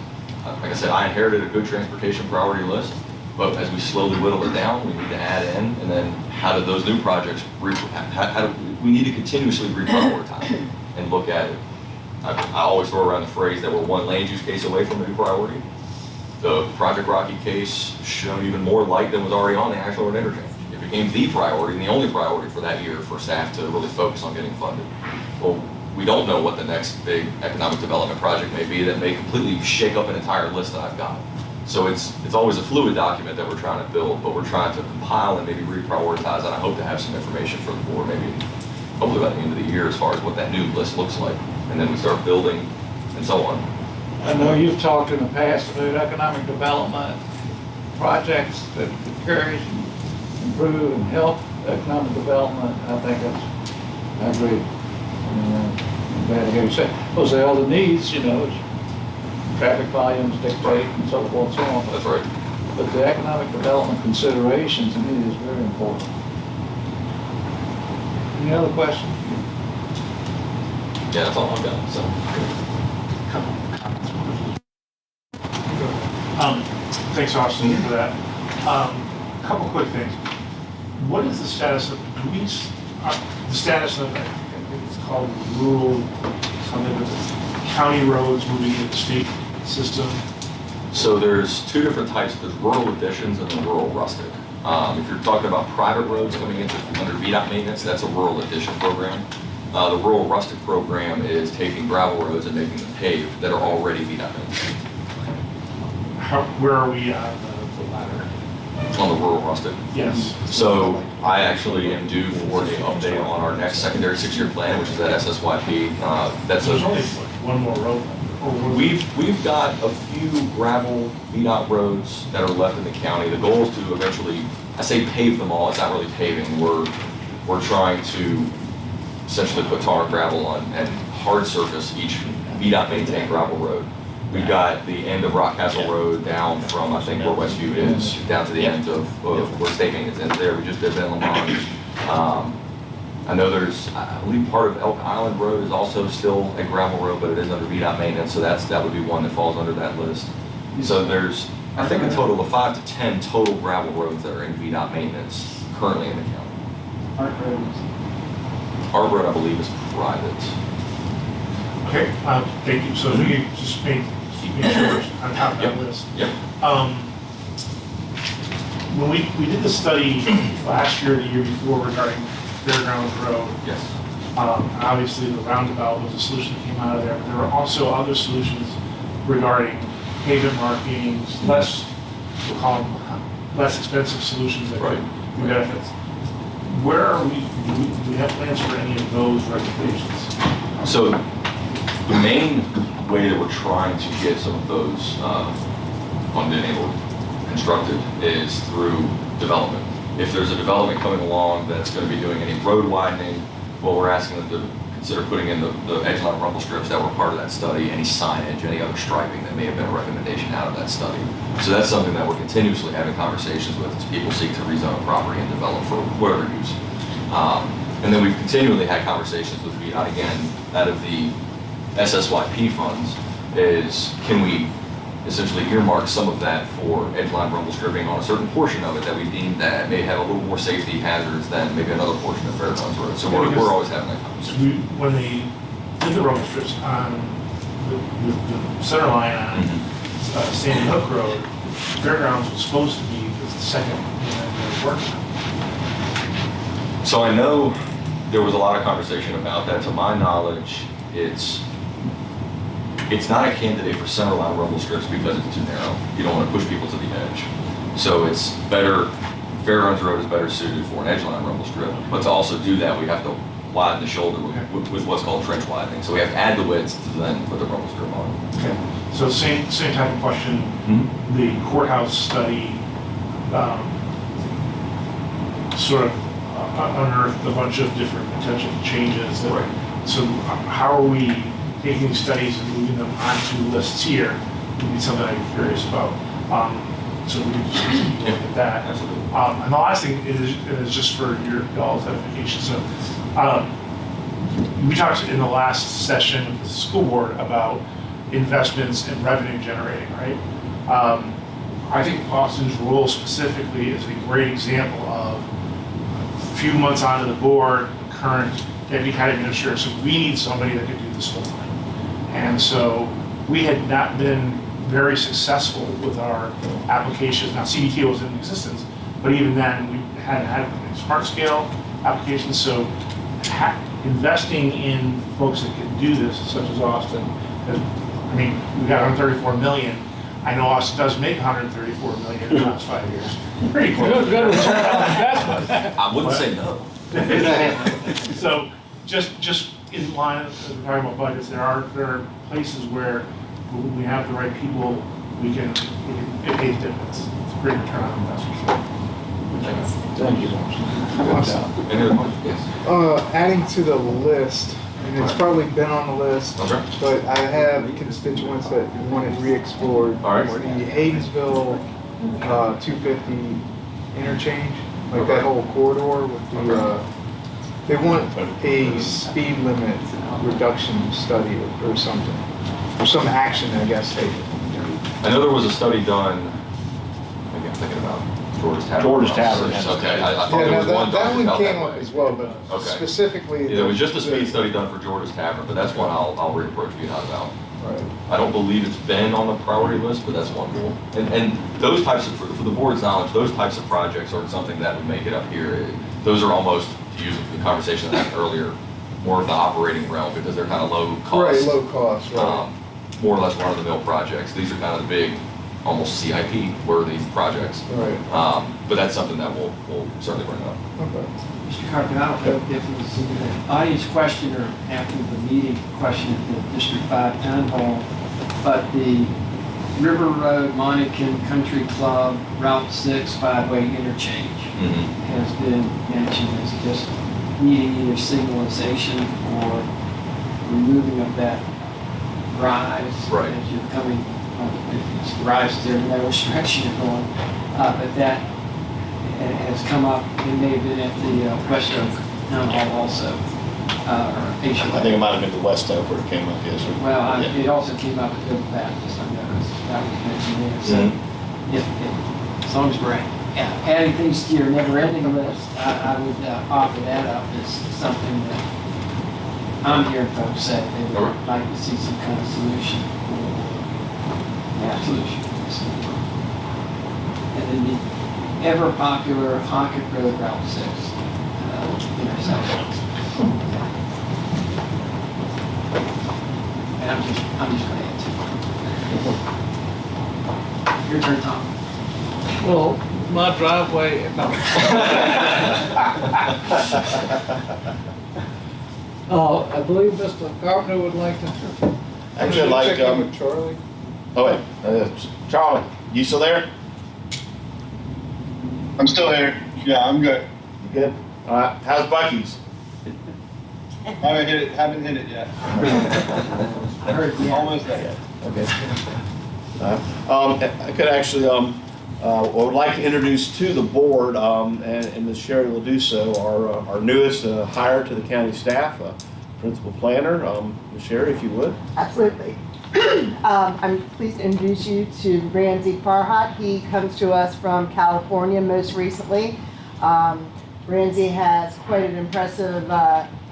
Like I said, I inherited a good transportation priority list, but as we slowly whittle it down, we need to add in, and then how do those new projects, we need to continuously reprioritize and look at it. I always throw around the phrase that we're one land use case away from a new priority. The Project Rocky case showed even more light than was already on the actual road interchange. It became the priority and the only priority for that year for staff to really focus on getting funded. Well, we don't know what the next big economic development project may be that may completely shake up an entire list that I've got. So it's always a fluid document that we're trying to build, but we're trying to compile and maybe reprioritize, and I hope to have some information for the board maybe hopefully by the end of the year as far as what that new list looks like. And then we start building and so on. I know you've talked in the past about economic development projects that encourage, improve, and help economic development. I think I agree. I'm glad to hear you say. Of course, there are other needs, traffic volumes dictate and so forth and so on. That's right. But the economic development consideration to me is very important. Any other questions? Yeah, that's all I've got, so. Thanks, Austin, for that. Couple quick things. What is the status of, the status of, I think it's called rural, something with the county roads moving into the state system? So there's 2 different types. There's rural additions and then rural rustic. If you're talking about private roads coming into under VDOT maintenance, that's a rural addition program. The rural rustic program is taking gravel roads and making them paved that are already VDOT maintenance. Where are we on the ladder? On the rural rustic. Yes. So I actually am due for an update on our next secondary 6-year plan, which is that SSYP. That's There's a, only one more road. we've got a few gravel VDOT roads that are left in the county. The goal is to eventually, I say pave them all, it's not really paving. We're trying to essentially put tar and gravel on and hard surface each VDOT maintained gravel road. We've got the end of Rockcastle Road down from, I think, where Westview is, down to the end of where state maintenance ends there. We just did Ben Lamont. I know there's, I believe part of Elk Island Road is also still a gravel road, but it is under VDOT maintenance, so that would be one that falls under that list. So there's, I think, a total of 5 to 10 total gravel roads that are in VDOT maintenance currently in the county. Our road, I believe, is private. Okay, thank you. So if we could just keep me sure on top of that list. Yep. When we did the study last year, the year before regarding Fairgrounds Road, Yes. obviously the roundabout was a solution that came out of there, but there were also other solutions regarding pavement markings, less, we'll call them less expensive solutions that Right. do benefits. Where are we, do we have plans for any of those recommendations? So the main way that we're trying to get some of those funded and constructed is through development. If there's a development coming along that's going to be doing any road widening, well, we're asking them to consider putting in the edge line rumble strips that were part of that study, any signage, any other striping that may have been a recommendation out of that study. So that's something that we're continuously having conversations with as people seek to rezone a property and develop for whatever use. And then we've continually had conversations with VDOT again out of the SSYP funds is can we essentially earmark some of that for edge line rumble stripping on a certain portion of it that we deem that may have a little more safety hazards than maybe another portion of Fairgrounds Road. So we're always having that conversation. When they did the rumble strips on the center line on Sandy Hook Road, Fairgrounds was supposed to be the second workshop. So I know there was a lot of conversation about that. To my knowledge, it's It's not a candidate for center line rumble strips because it's too narrow. You don't want to push people to the edge. So it's better, Fairgrounds Road is better suited for an edge line rumble strip. But to also do that, we have to widen the shoulder with what's called trench widening. So we have to add the width to then put the rumble strip on. Okay. So same type of question. The courthouse study sort of unearthed a bunch of different potential changes. That, so how are we taking these studies and moving them onto lists here? Would be something I'm curious about. So we can just look at that. Absolutely. And the last thing is just for your y'all's edification. So we talked in the last session of the school board about investments and revenue generating, right? I think Austin's role specifically is a great example of a few months onto the board, current deputy county administrator, so we need somebody that could do this full time. And so we had not been very successful with our applications. Now CDT was in existence, but even then we hadn't had a smart scale application. So investing in folks that can do this, such as Austin, I mean, we got 134 million. I know Austin does make 134 million in the last 5 years. Pretty close. Good return on investment. I wouldn't say no. So just in line, as we're talking about budgets, there are places where when we have the right people, it pays dividends. It's a great return on investment. Thank you. Any other questions? Yes. Adding to the list, and it's probably been on the list, Okay. but I have constituents that want it re-explored. All right. It's the Haydensville 250 interchange, like Okay. that whole corridor with the, they want a speed limit reduction study or something, or some action, I guess, taken. I know there was a study done, maybe I'm thinking about George's Tavern. George's Tavern. Okay, I thought Yeah, there no, was one that done one out came that up way. as well, but Okay. specifically. Yeah, there was just a speed study done for George's Tavern, but that's one I'll reapproach VDOT about. Right. I don't believe it's been on the priority list, but that's one goal. And those types of, for the board's knowledge, those types of projects aren't something that would make it up here. Those are almost, to use the conversation I had earlier, more of the operating realm because they're kind of low cost. Right, low cost, right. More or less run-of-the-mill projects. These are kind of the big, almost CIP worthy projects. Right. But that's something that we'll certainly bring up. Okay. Mr. Carpenter, I don't know if it was an audience question or after the meeting question at the District 5 Town Hall, but the River Road, Monacan Country Club, Route 6 5-way interchange has been mentioned as just needing either signalization or removing of that rise. Right. As you're coming, it's rise, there's no restriction you're going, but that has come up, it may have been at the West Oak Town Hall also, or Asia. I think it might have been the West Oak where it came up, yes, sir. Well, Yeah. it also came up at Bill Baptist, I noticed, that was mentioned there, so if, as long as we're adding things to your never-ending list, I would offer that up as something that I'm hearing folks say they would like to see some kind of solution. Solution. And then the ever-popular Hockett Road Route 6 intersection. And I'm just going to add to it. Your turn, Tom. Well, my driveway, no. I believe Mr. Carpenter would like to. Actually, I'd like, Check in with Charlie. oh wait, Charlie, you still there? I'm still here. Yeah, I'm good. You good? All right, how's Buc-ee's? Haven't hit it yet. I heard, yeah. Almost there. Okay. I could actually, would like to introduce to the board, and Ms. Sherry will do so, our newest hire to the county staff, principal planner. Ms. Sherry, if you would. Absolutely. I'm pleased to introduce you to Ramsey Farhat. He comes to us from California most recently. Ramsey has quite an impressive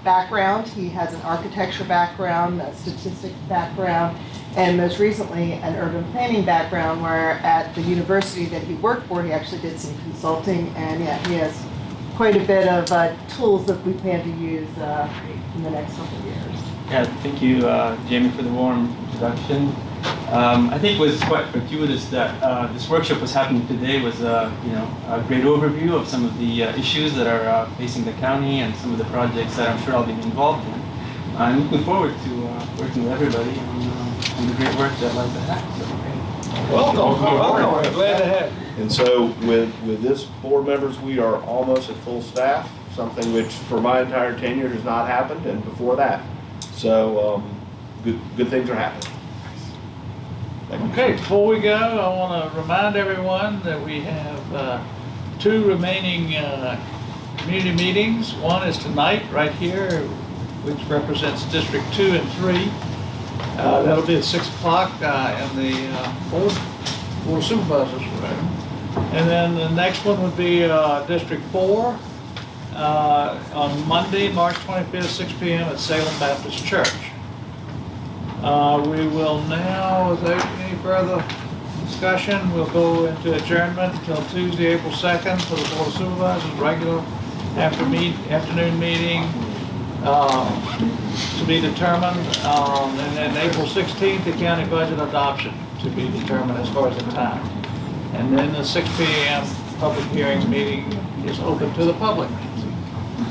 background. He has an architecture background, a statistics background, and most recently an urban planning background, where at the university that he worked for, he actually did some consulting, and yeah, he has quite a bit of tools that we plan to use in the next couple of years. Yeah, thank you, Jamie, for the warm introduction. I think it was quite fortuitous that this workshop was happening today. Was a great overview of some of the issues that are facing the county and some of the projects that I'm sure I'll be involved in. I'm looking forward to working with everybody on the great work that lies ahead. So, Welcome, we're glad to have you. And so with this board members, we are almost at full staff, something which for my entire tenure has not happened, and before that. So, good things are happening. Thank you. Okay, before we go, I want to remind everyone that we have 2 remaining community meetings. One is tonight, right here, which represents District 2 and 3. That'll be at 6 o'clock in the Board of Supervisors room. And then the next one would be District 4 on Monday, March 25th, 6 p.m. at Salem Baptist Church. We will now, without any further discussion, we'll go into adjournment until Tuesday, April 2nd for the Board of Supervisors, regular afternoon meeting to be determined. And then April 16th, the county budget adoption to be determined as far as the time. And then the 6 p.m. public hearings meeting is open to the public.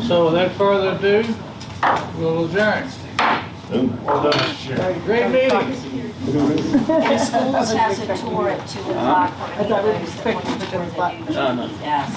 So without further ado, we'll adjourn. Great meeting. The schools has a tour at 2 o'clock for I thought we were those that want to expecting tour to go the new. Yes.